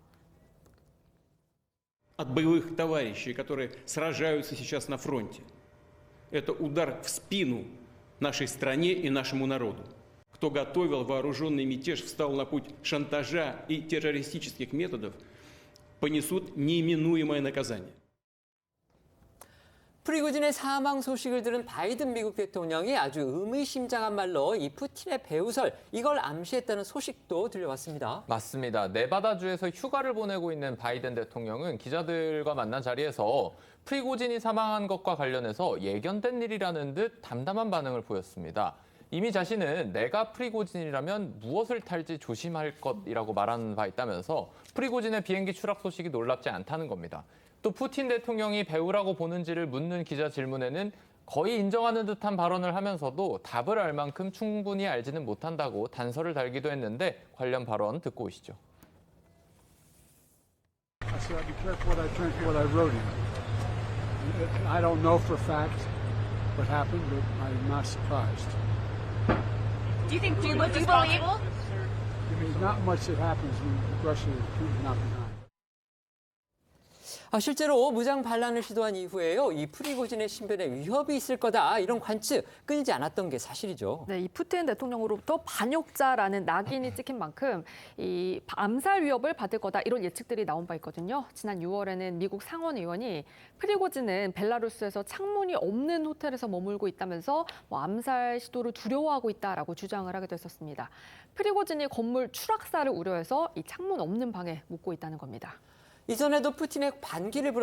От боевых товарищей, которые сражаются сейчас на фронте. Это удар в спину нашей стране и нашему народу. Кто готовил вооруженный мятеж, встал на путь шантажа и террористических методов, понесут неименуемое наказание. 프리고진의 사망 소식을 들은 바이든 미국 대통령이 아주 의미심장한 말로 이 푸틴의 배후설 이걸 암시했다는 소식도 들려왔습니다. 맞습니다. 네바다주에서 휴가를 보내고 있는 바이든 대통령은 기자들과 만난 자리에서 프리고진이 사망한 것과 관련해서 예견된 일이라는 듯 담담한 반응을 보였습니다. 이미 자신은 내가 프리고진이라면 무엇을 탈지 조심할 것이라고 말하는 바 있다면서 프리고진의 비행기 추락 소식이 놀랍지 않다는 겁니다. 또 푸틴 대통령이 배우라고 보는지를 묻는 기자 질문에는 거의 인정하는 듯한 발언을 하면서도 답을 알 만큼 충분히 알지는 못한다고 단서를 달기도 했는데 관련 발언 듣고 오시죠. I don't know for a fact what happened, but I'm not surprised. Do you believe? There's not much that happens when Russia is not behind. 실제로 무장 반란을 시도한 이후에요. 이 프리고진의 신변에 위협이 있을 거다 이런 관측 끊이지 않았던 게 사실이죠. 네, 이 푸틴 대통령으로부터 반역자라는 낙인이 찍힌 만큼 이 암살 위협을 받을 거다 이런 예측들이 나온 바 있거든요. 지난 6월에는 미국 상원 의원이 프리고진은 벨라루스에서 창문이 없는 호텔에서 머물고 있다면서 암살 시도를 두려워하고 있다라고 주장을 하기도 했었습니다. 프리고진이 건물 추락사를 우려해서 이 창문 없는 방에 묵고 있다는 겁니다. 이전에도 푸틴의 반기를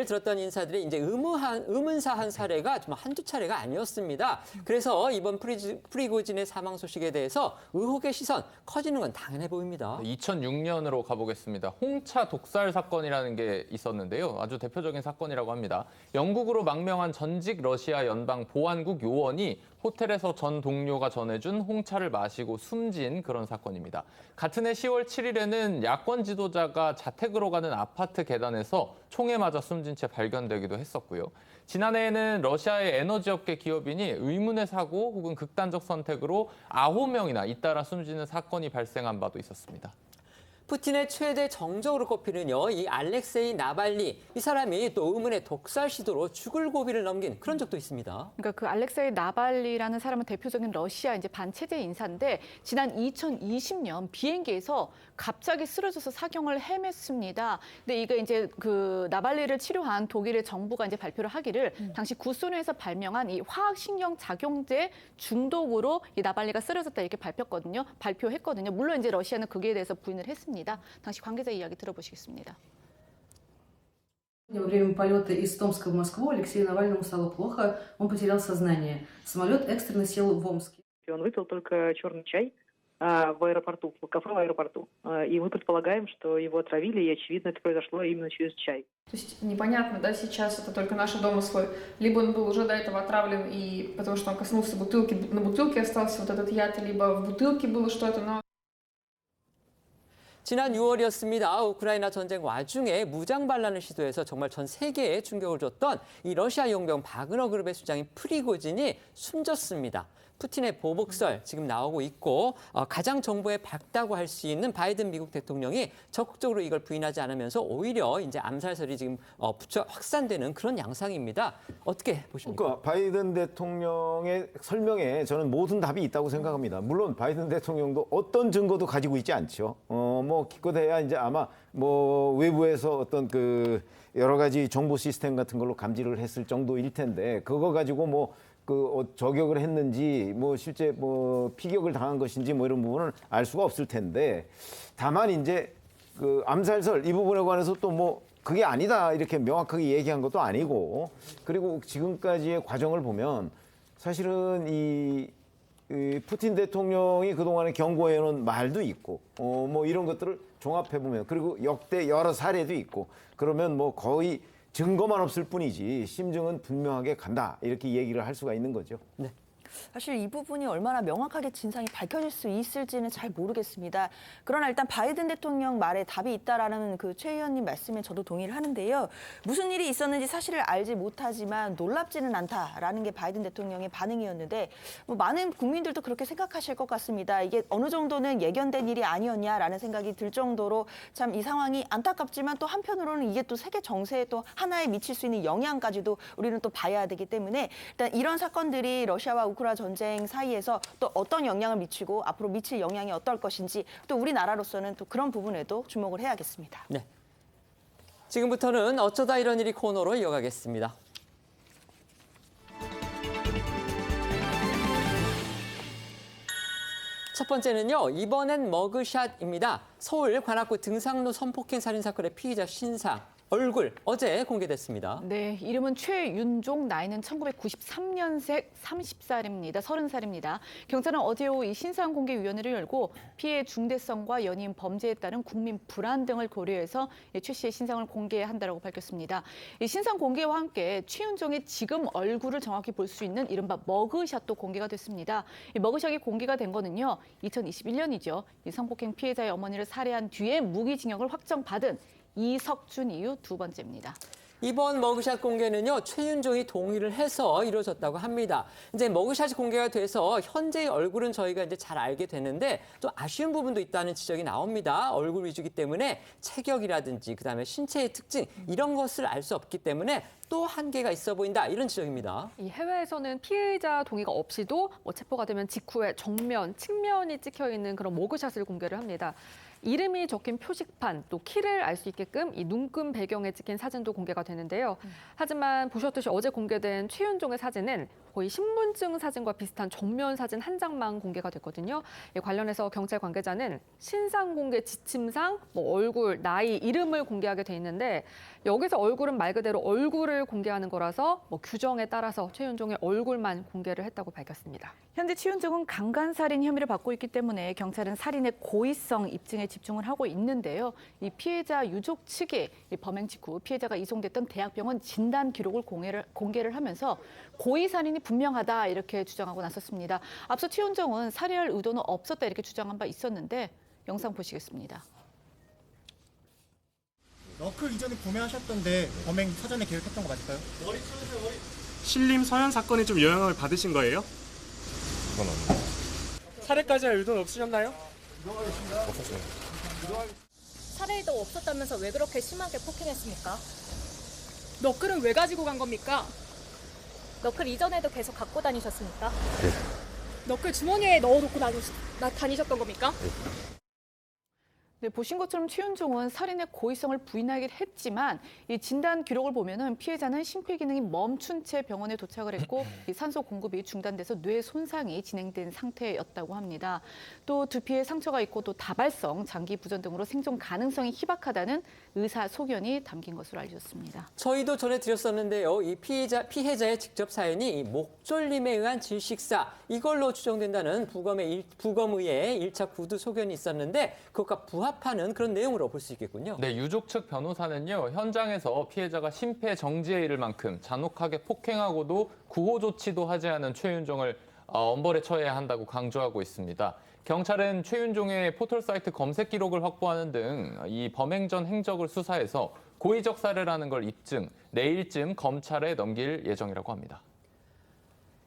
들었던 인사들이 이제 의문사한 사례가 좀 한두 차례가 아니었습니다. 그래서 이번 프리고진의 사망 소식에 대해서 의혹의 시선 커지는 건 당연해 보입니다. 2006년으로 가보겠습니다. 홍차 독살 사건이라는 게 있었는데요. 아주 대표적인 사건이라고 합니다. 영국으로 망명한 전직 러시아 연방 보안국 요원이 호텔에서 전 동료가 전해준 홍차를 마시고 숨진 그런 사건입니다. 같은 해 10월 7일에는 야권 지도자가 자택으로 가는 아파트 계단에서 총에 맞아 숨진 채 발견되기도 했었고요. 지난해에는 러시아의 에너지업계 기업인이 의문의 사고 혹은 극단적 선택으로 9명이나 잇따라 숨지는 사건이 발생한 바도 있었습니다. 푸틴의 최대 정적으로 꼽히는요, 이 알렉세이 나발리 이 사람이 또 의문의 독살 시도로 죽을 고비를 넘긴 그런 적도 있습니다. 그러니까 그 알렉세이 나발리라는 사람은 대표적인 러시아 이제 반체제 인사인데 지난 2020년 비행기에서 갑자기 쓰러져서 사경을 헤맸습니다. 근데 이게 이제 그 나발리를 치료한 독일의 정부가 이제 발표를 하기를 당시 구소련에서 발명한 이 화학신경 작용제 중독으로 이 나발리가 쓰러졌다 이렇게 발표했거든요. 물론 이제 러시아는 거기에 대해서 부인을 했습니다. 당시 관계자 이야기 들어보시겠습니다. Во время полета из Томска в Москву Алексею Навальному стало плохо, он потерял сознание. Самолет экстренно сел в Омске. Он выпил только черный чай в аэропорту, в кафе в аэропорту. И мы предполагаем, что его отравили, и, очевидно, это произошло именно через чай. То есть непонятно, да, сейчас это только наши домыслы. Либо он был уже до этого отравлен, и потому что он коснулся бутылки, на бутылке остался вот этот яд, либо в бутылке было что-то, но... 지난 6월이었습니다. 우크라이나 전쟁 와중에 무장 반란을 시도해서 정말 전 세계에 충격을 줬던 이 러시아 용병 바그너 그룹의 수장인 프리고진이 숨졌습니다. 푸틴의 보복설 지금 나오고 있고 가장 정보에 밝다고 할 수 있는 바이든 미국 대통령이 적극적으로 이걸 부인하지 않으면서 오히려 이제 암살설이 지금 확산되는 그런 양상입니다. 어떻게 보십니까? 그러니까 바이든 대통령의 설명에 저는 모든 답이 있다고 생각합니다. 물론 바이든 대통령도 어떤 증거도 가지고 있지 않죠. 뭐 기껏해야 이제 아마 뭐 외부에서 어떤 그 여러 가지 정보 시스템 같은 걸로 감지를 했을 정도일 텐데 그거 가지고 뭐 저격을 했는지 뭐 실제 뭐 피격을 당한 것인지 뭐 이런 부분은 알 수가 없을 텐데 다만 이제 그 암살설 이 부분에 관해서 또 뭐 그게 아니다 이렇게 명확하게 얘기한 것도 아니고 그리고 지금까지의 과정을 보면 사실은 이 푸틴 대통령이 그동안에 경고해놓은 말도 있고 뭐 이런 것들을 종합해 보면 그리고 역대 여러 사례도 있고 그러면 뭐 거의 증거만 없을 뿐이지 심증은 분명하게 간다 이렇게 얘기를 할 수가 있는 거죠. 네. 사실 이 부분이 얼마나 명확하게 진상이 밝혀질 수 있을지는 잘 모르겠습니다. 그러나 일단 바이든 대통령 말에 답이 있다라는 그 최 의원님 말씀에 저도 동의를 하는데요. 무슨 일이 있었는지 사실을 알지 못하지만 놀랍지는 않다라는 게 바이든 대통령의 반응이었는데 뭐 많은 국민들도 그렇게 생각하실 것 같습니다. 이게 어느 정도는 예견된 일이 아니었냐라는 생각이 들 정도로 참 이 상황이 안타깝지만 또 한편으로는 이게 또 세계 정세에 또 하나에 미칠 수 있는 영향까지도 우리는 또 봐야 되기 때문에 일단 이런 사건들이 러시아와 우크라이나 전쟁 사이에서 또 어떤 영향을 미치고 앞으로 미칠 영향이 어떨 것인지 또 우리나라로서는 또 그런 부분에도 주목을 해야겠습니다. 네. 지금부터는 어쩌다 이런 일이 코너로 이어가겠습니다. 첫 번째는요, 이번엔 머그샷입니다. 서울 관악구 등산로 성폭행 살인 사건의 피의자 신상. 얼굴 어제 공개됐습니다. 네, 이름은 최윤종, 나이는 1993년생 30살입니다. 30살입니다. 경찰은 어제 오후 이 신상공개위원회를 열고 피해의 중대성과 연이은 범죄에 따른 국민 불안 등을 고려해서 최 씨의 신상을 공개한다고 밝혔습니다. 이 신상 공개와 함께 최윤종의 지금 얼굴을 정확히 볼 수 있는 이른바 머그샷도 공개가 됐습니다. 이 머그샷이 공개가 된 거는요, 2021년이죠. 이 성폭행 피해자의 어머니를 살해한 뒤에 무기징역을 확정받은 이석준 이후 두 번째입니다. 이번 머그샷 공개는요, 최윤종이 동의를 해서 이루어졌다고 합니다. 이제 머그샷이 공개가 돼서 현재의 얼굴은 저희가 이제 잘 알게 되는데 또 아쉬운 부분도 있다는 지적이 나옵니다. 얼굴 위주기 때문에 체격이라든지 그다음에 신체의 특징 이런 것을 알 수 없기 때문에 또 한계가 있어 보인다 이런 지적입니다. 이 해외에서는 피해자 동의가 없이도 체포가 되면 직후에 정면, 측면이 찍혀 있는 그런 머그샷을 공개를 합니다. 이름이 적힌 표식판, 또 키를 알 수 있게끔 이 눈금 배경에 찍힌 사진도 공개가 되는데요. 하지만 보셨듯이 어제 공개된 최윤종의 사진은 거의 신분증 사진과 비슷한 정면 사진 한 장만 공개가 됐거든요. 관련해서 경찰 관계자는 신상 공개 지침상 얼굴, 나이, 이름을 공개하게 돼 있는데 여기서 얼굴은 말 그대로 얼굴을 공개하는 거라서 규정에 따라서 최윤종의 얼굴만 공개를 했다고 밝혔습니다. 현재 최윤종은 강간살인 혐의를 받고 있기 때문에 경찰은 살인의 고의성 입증에 집중을 하고 있는데요. 이 피해자 유족 측이 이 범행 직후 피해자가 이송됐던 대학병원 진단 기록을 공개를 하면서 고의 살인이 분명하다 이렇게 주장하고 나섰습니다. 앞서 최윤종은 살해할 의도는 없었다 이렇게 주장한 바 있었는데 영상 보시겠습니다. 너클 이전에 구매하셨던데 범행 사전에 계획했던 거 맞을까요? 신림 서현 사건에 좀 영향을 받으신 거예요? 그건 아니에요. 살해까지 할 의도는 없으셨나요? 없었어요. 살해도 없었다면서 왜 그렇게 심하게 폭행했습니까? 너클은 왜 가지고 간 겁니까? 너클 이전에도 계속 갖고 다니셨습니까? 네. 너클 주머니에 넣어놓고 다니셨던 겁니까? 네, 보신 것처럼 최윤종은 살인의 고의성을 부인하긴 했지만 이 진단 기록을 보면은 피해자는 심폐기능이 멈춘 채 병원에 도착을 했고 이 산소 공급이 중단돼서 뇌 손상이 진행된 상태였다고 합니다. 또 두피에 상처가 있고 또 다발성, 장기 부전 등으로 생존 가능성이 희박하다는 의사 소견이 담긴 것으로 알려졌습니다. 저희도 전해드렸었는데요. 이 피해자의 직접 사연이 목졸림에 의한 질식사 이걸로 추정된다는 부검의의 1차 구두 소견이 있었는데 그것과 부합하는 그런 내용으로 볼 수 있겠군요. 네, 유족 측 변호사는요. 현장에서 피해자가 심폐정지에 이를 만큼 잔혹하게 폭행하고도 구호 조치도 하지 않은 최윤종을 엄벌에 처해야 한다고 강조하고 있습니다. 경찰은 최윤종의 포털사이트 검색 기록을 확보하는 등 이 범행 전 행적을 수사해서 고의적 살해라는 걸 입증, 내일쯤 검찰에 넘길 예정이라고 합니다.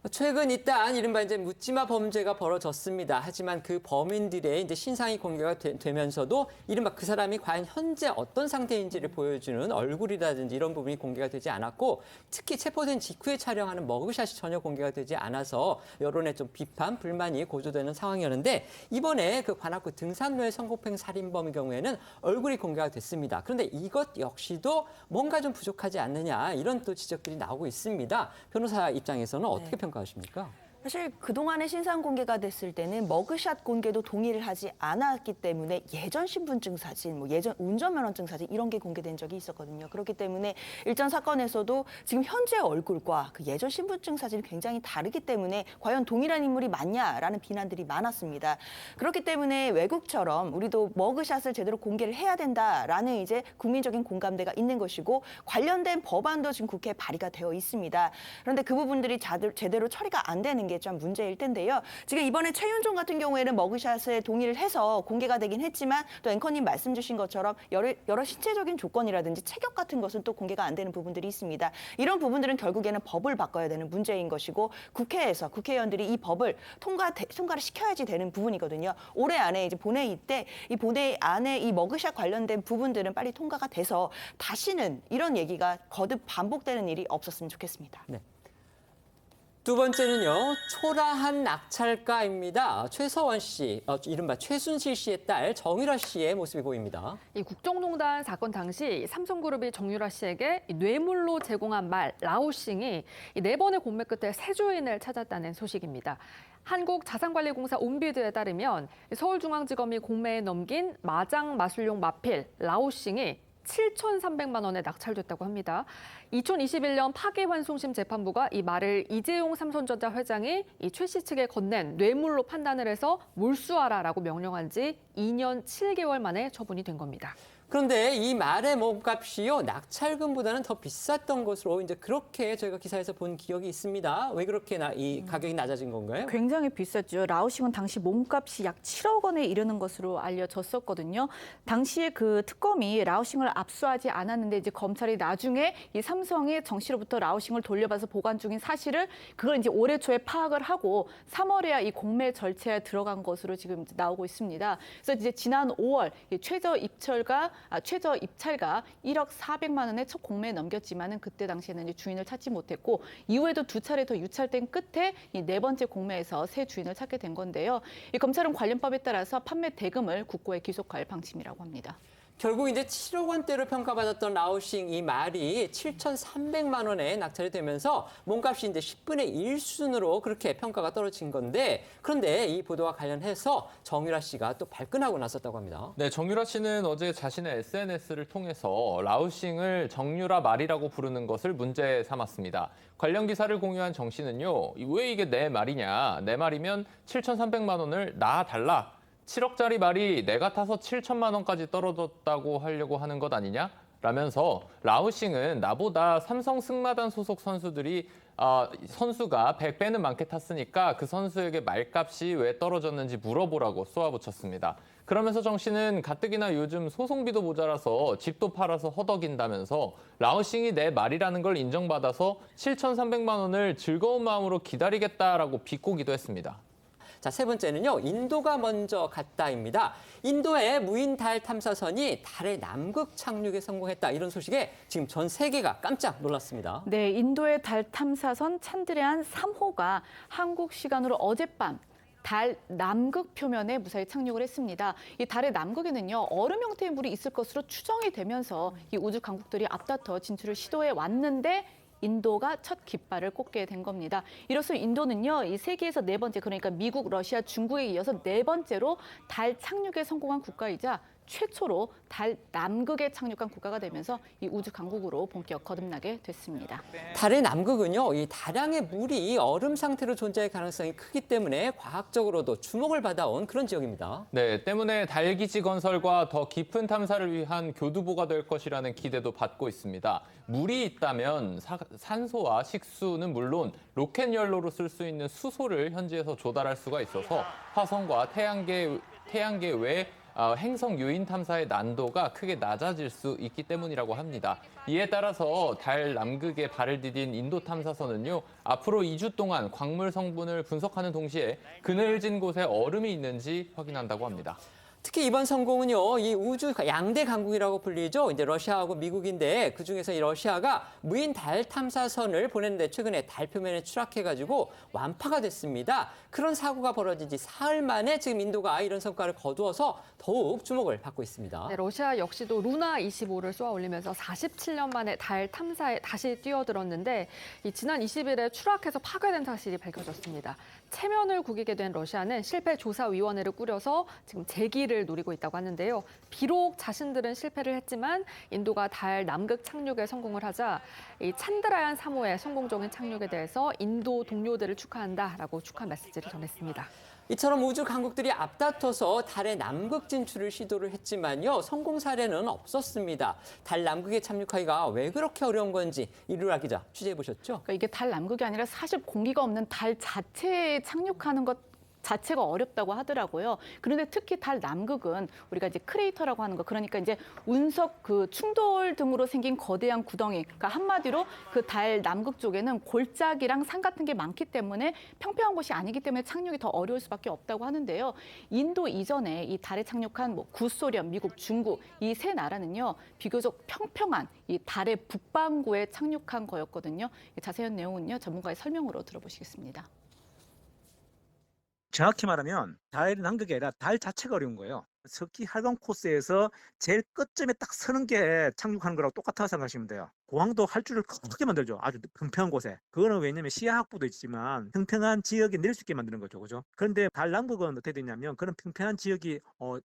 최근 이딴 이른바 이제 묻지마 범죄가 벌어졌습니다. 하지만 그 범인들의 이제 신상이 공개가 되면서도 이른바 그 사람이 과연 현재 어떤 상태인지를 보여주는 얼굴이라든지 이런 부분이 공개가 되지 않았고 특히 체포된 직후에 촬영하는 머그샷이 전혀 공개가 되지 않아서 여론의 좀 비판, 불만이 고조되는 상황이었는데 이번에 그 관악구 등산로의 성폭행 살인범의 경우에는 얼굴이 공개가 됐습니다. 그런데 이것 역시도 뭔가 좀 부족하지 않느냐 이런 또 지적들이 나오고 있습니다. 변호사 입장에서는 어떻게 평가하십니까? 사실 그동안에 신상 공개가 됐을 때는 머그샷 공개도 동의를 하지 않았기 때문에 예전 신분증 사진, 뭐 예전 운전면허증 사진 이런 게 공개된 적이 있었거든요. 그렇기 때문에 일전 사건에서도 지금 현재 얼굴과 그 예전 신분증 사진이 굉장히 다르기 때문에 과연 동일한 인물이 맞냐라는 비난들이 많았습니다. 그렇기 때문에 외국처럼 우리도 머그샷을 제대로 공개를 해야 된다라는 이제 국민적인 공감대가 있는 것이고 관련된 법안도 지금 국회에 발의가 되어 있습니다. 그런데 그 부분들이 제대로 처리가 안 되는 게 좀 문제일 텐데요. 지금 이번에 최윤종 같은 경우에는 머그샷에 동의를 해서 공개가 되긴 했지만 또 앵커님 말씀 주신 것처럼 여러 신체적인 조건이라든지 체격 같은 것은 또 공개가 안 되는 부분들이 있습니다. 이런 부분들은 결국에는 법을 바꿔야 되는 문제인 것이고 국회에서 국회의원들이 이 법을 통과를 시켜야지 되는 부분이거든요. 올해 안에 이제 본회의 때 이 본회의 안에 이 머그샷 관련된 부분들은 빨리 통과가 돼서 다시는 이런 얘기가 거듭 반복되는 일이 없었으면 좋겠습니다. 네. 두 번째는요, 초라한 낙찰가입니다. 최서원 씨, 이른바 최순실 씨의 딸 정유라 씨의 모습이 보입니다. 이 국정농단 사건 당시 삼성그룹이 정유라 씨에게 뇌물로 제공한 말 라오싱이 4번의 공매 끝에 새 주인을 찾았다는 소식입니다. 한국자산관리공사 온비드에 따르면 서울중앙지검이 공매에 넘긴 마장 마술용 마필 라오싱이 7,300만 원에 낙찰됐다고 합니다. 2021년 파기환송심 재판부가 이 말을 이재용 삼성전자 회장이 이 최 씨 측에 건넨 뇌물로 판단을 해서 몰수하라라고 명령한 지 2년 7개월 만에 처분이 된 겁니다. 그런데 이 말의 몸값이요, 낙찰금보다는 더 비쌌던 것으로 이제 그렇게 저희가 기사에서 본 기억이 있습니다. 왜 그렇게 이 가격이 낮아진 건가요? 굉장히 비쌌죠. 라오싱은 당시 몸값이 약 7억 원에 이르는 것으로 알려졌었거든요. 당시에 그 특검이 라오싱을 압수하지 않았는데 이제 검찰이 나중에 이 삼성이 정 씨로부터 라오싱을 돌려받아서 보관 중인 사실을 그걸 이제 올해 초에 파악을 하고 3월에야 이 공매 절차에 들어간 것으로 지금 나오고 있습니다. 그래서 이제 지난 5월 최저 입찰가 1억 400만 원에 첫 공매에 넘겼지만은 그때 당시에는 이제 주인을 찾지 못했고 이후에도 2차례 더 유찰된 끝에 이 4번째 공매에서 새 주인을 찾게 된 건데요. 이 검찰은 관련법에 따라서 판매 대금을 국고에 기속할 방침이라고 합니다. 결국 이제 7억 원대로 평가받았던 라오싱 이 말이 7,300만 원에 낙찰이 되면서 몸값이 이제 10분의 1 수준으로 그렇게 평가가 떨어진 건데, 그런데 이 보도와 관련해서 정유라 씨가 또 발끈하고 나섰다고 합니다. 네, 정유라 씨는 어제 자신의 SNS를 통해서 라오싱을 정유라 말이라고 부르는 것을 문제 삼았습니다. 관련 기사를 공유한 정 씨는요, 왜 이게 내 말이냐, 내 말이면 7,300만 원을 놔달라. 7억짜리 말이 내가 타서 7천만 원까지 떨어졌다고 하려고 하는 것 아니냐? 라면서 라오싱은 나보다 삼성 승마단 소속 선수가 100배는 많게 탔으니까 그 선수에게 말값이 왜 떨어졌는지 물어보라고 쏘아붙였습니다. 그러면서 정 씨는 가뜩이나 요즘 소송비도 모자라서 집도 팔아서 허덕인다면서 라오싱이 내 말이라는 걸 인정받아서 7,300만 원을 즐거운 마음으로 기다리겠다라고 비꼬기도 했습니다. 자, 세 번째는요, 인도가 먼저 갔다입니다. 인도의 무인 달 탐사선이 달의 남극 착륙에 성공했다. 이런 소식에 지금 전 세계가 깜짝 놀랐습니다. 네, 인도의 달 탐사선 찬드레안 3호가 한국 시간으로 어젯밤 달 남극 표면에 무사히 착륙을 했습니다. 이 달의 남극에는요, 얼음 형태의 물이 있을 것으로 추정이 되면서 이 우주 강국들이 앞다퉈 진출을 시도해 왔는데 인도가 첫 깃발을 꽂게 된 겁니다. 이로써 인도는요, 이 세계에서 4번째, 그러니까 미국, 러시아, 중국에 이어서 4번째로 달 착륙에 성공한 국가이자 최초로 달 남극에 착륙한 국가가 되면서 이 우주 강국으로 본격 거듭나게 됐습니다. 달의 남극은요, 이 다량의 물이 얼음 상태로 존재할 가능성이 크기 때문에 과학적으로도 주목을 받아온 그런 지역입니다. 네, 때문에 달 기지 건설과 더 깊은 탐사를 위한 교두보가 될 것이라는 기대도 받고 있습니다. 물이 있다면 산소와 식수는 물론 로켓 연료로 쓸 수 있는 수소를 현지에서 조달할 수가 있어서 화성과 태양계 외 행성 유인 탐사의 난도가 크게 낮아질 수 있기 때문이라고 합니다. 이에 따라서 달 남극에 발을 디딘 인도 탐사선은요, 앞으로 2주 동안 광물 성분을 분석하는 동시에 그늘진 곳에 얼음이 있는지 확인한다고 합니다. 특히 이번 성공은요, 이 우주 양대 강국이라고 불리죠. 이제 러시아하고 미국인데 그 중에서 이 러시아가 무인 달 탐사선을 보냈는데 최근에 달 표면에 추락해가지고 완파가 됐습니다. 그런 사고가 벌어진 지 사흘 만에 지금 인도가 이런 성과를 거두어서 더욱 주목을 받고 있습니다. 네, 러시아 역시도 루나 25를 쏘아 올리면서 47년 만에 달 탐사에 다시 뛰어들었는데 지난 20일에 추락해서 파괴된 사실이 밝혀졌습니다. 체면을 구기게 된 러시아는 실패 조사위원회를 꾸려서 지금 재기를 노리고 있다고 하는데요. 비록 자신들은 실패를 했지만 인도가 달 남극 착륙에 성공을 하자 이 찬드라얀 3호의 성공적인 착륙에 대해서 인도 동료들을 축하한다라고 축하 메시지를 전했습니다. 이처럼 우주 강국들이 앞다퉈서 달의 남극 진출을 시도를 했지만요. 성공 사례는 없었습니다. 달 남극에 착륙하기가 왜 그렇게 어려운 건지 이루라 기자 취재해 보셨죠? 그러니까 이게 달 남극이 아니라 사실 공기가 없는 달 자체에 착륙하는 것 자체가 어렵다고 하더라고요. 그런데 특히 달 남극은 우리가 이제 크레이터라고 하는 거, 그러니까 이제 운석 그 충돌 등으로 생긴 거대한 구덩이, 그러니까 한마디로 그 달 남극 쪽에는 골짜기랑 산 같은 게 많기 때문에 평평한 곳이 아니기 때문에 착륙이 더 어려울 수밖에 없다고 하는데요. 인도 이전에 이 달에 착륙한 뭐 구소련, 미국, 중국 이 세 나라는요 비교적 평평한 이 달의 북반구에 착륙한 거였거든요. 자세한 내용은요 전문가의 설명으로 들어보시겠습니다. 정확히 말하면 달 남극이 아니라 달 자체가 어려운 거예요. 석기 활강 코스에서 제일 끝점에 딱 서는 게 착륙하는 거라고 똑같다고 생각하시면 돼요. 공항도 활주를 크게 만들죠. 아주 평평한 곳에. 그거는 왜냐면 시야 확보도 있지만 평평한 지역에 내릴 수 있게 만드는 거죠. 그죠? 그런데 달 남극은 어떻게 되냐면 그런 평평한 지역이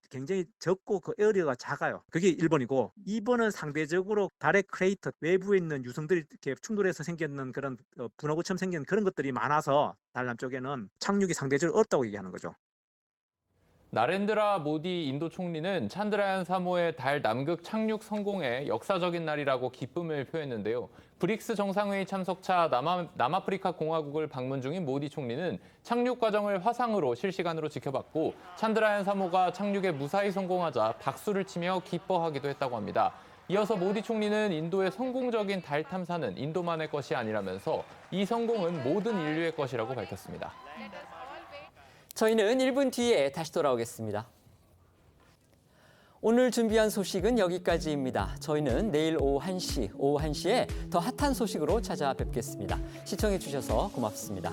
굉장히 적고 그 에어리어가 작아요. 그게 1번이고 2번은 상대적으로 달의 크레이터 외부에 있는 유성들이 이렇게 충돌해서 생기는 그런 분화구처럼 생기는 그런 것들이 많아서 달 남쪽에는 착륙이 상대적으로 어렵다고 얘기하는 거죠. 나렌드라 모디 인도 총리는 찬드라얀 3호의 달 남극 착륙 성공에 역사적인 날이라고 기쁨을 표했는데요. 브릭스 정상회의 참석차 남아프리카 공화국을 방문 중인 모디 총리는 착륙 과정을 화상으로 실시간으로 지켜봤고 찬드라얀 3호가 착륙에 무사히 성공하자 박수를 치며 기뻐하기도 했다고 합니다. 이어서 모디 총리는 인도의 성공적인 달 탐사는 인도만의 것이 아니라면서 이 성공은 모든 인류의 것이라고 밝혔습니다. 저희는 1분 뒤에 다시 돌아오겠습니다. 오늘 준비한 소식은 여기까지입니다. 저희는 내일 오후 1시에 더 핫한 소식으로 찾아뵙겠습니다. 시청해 주셔서 고맙습니다.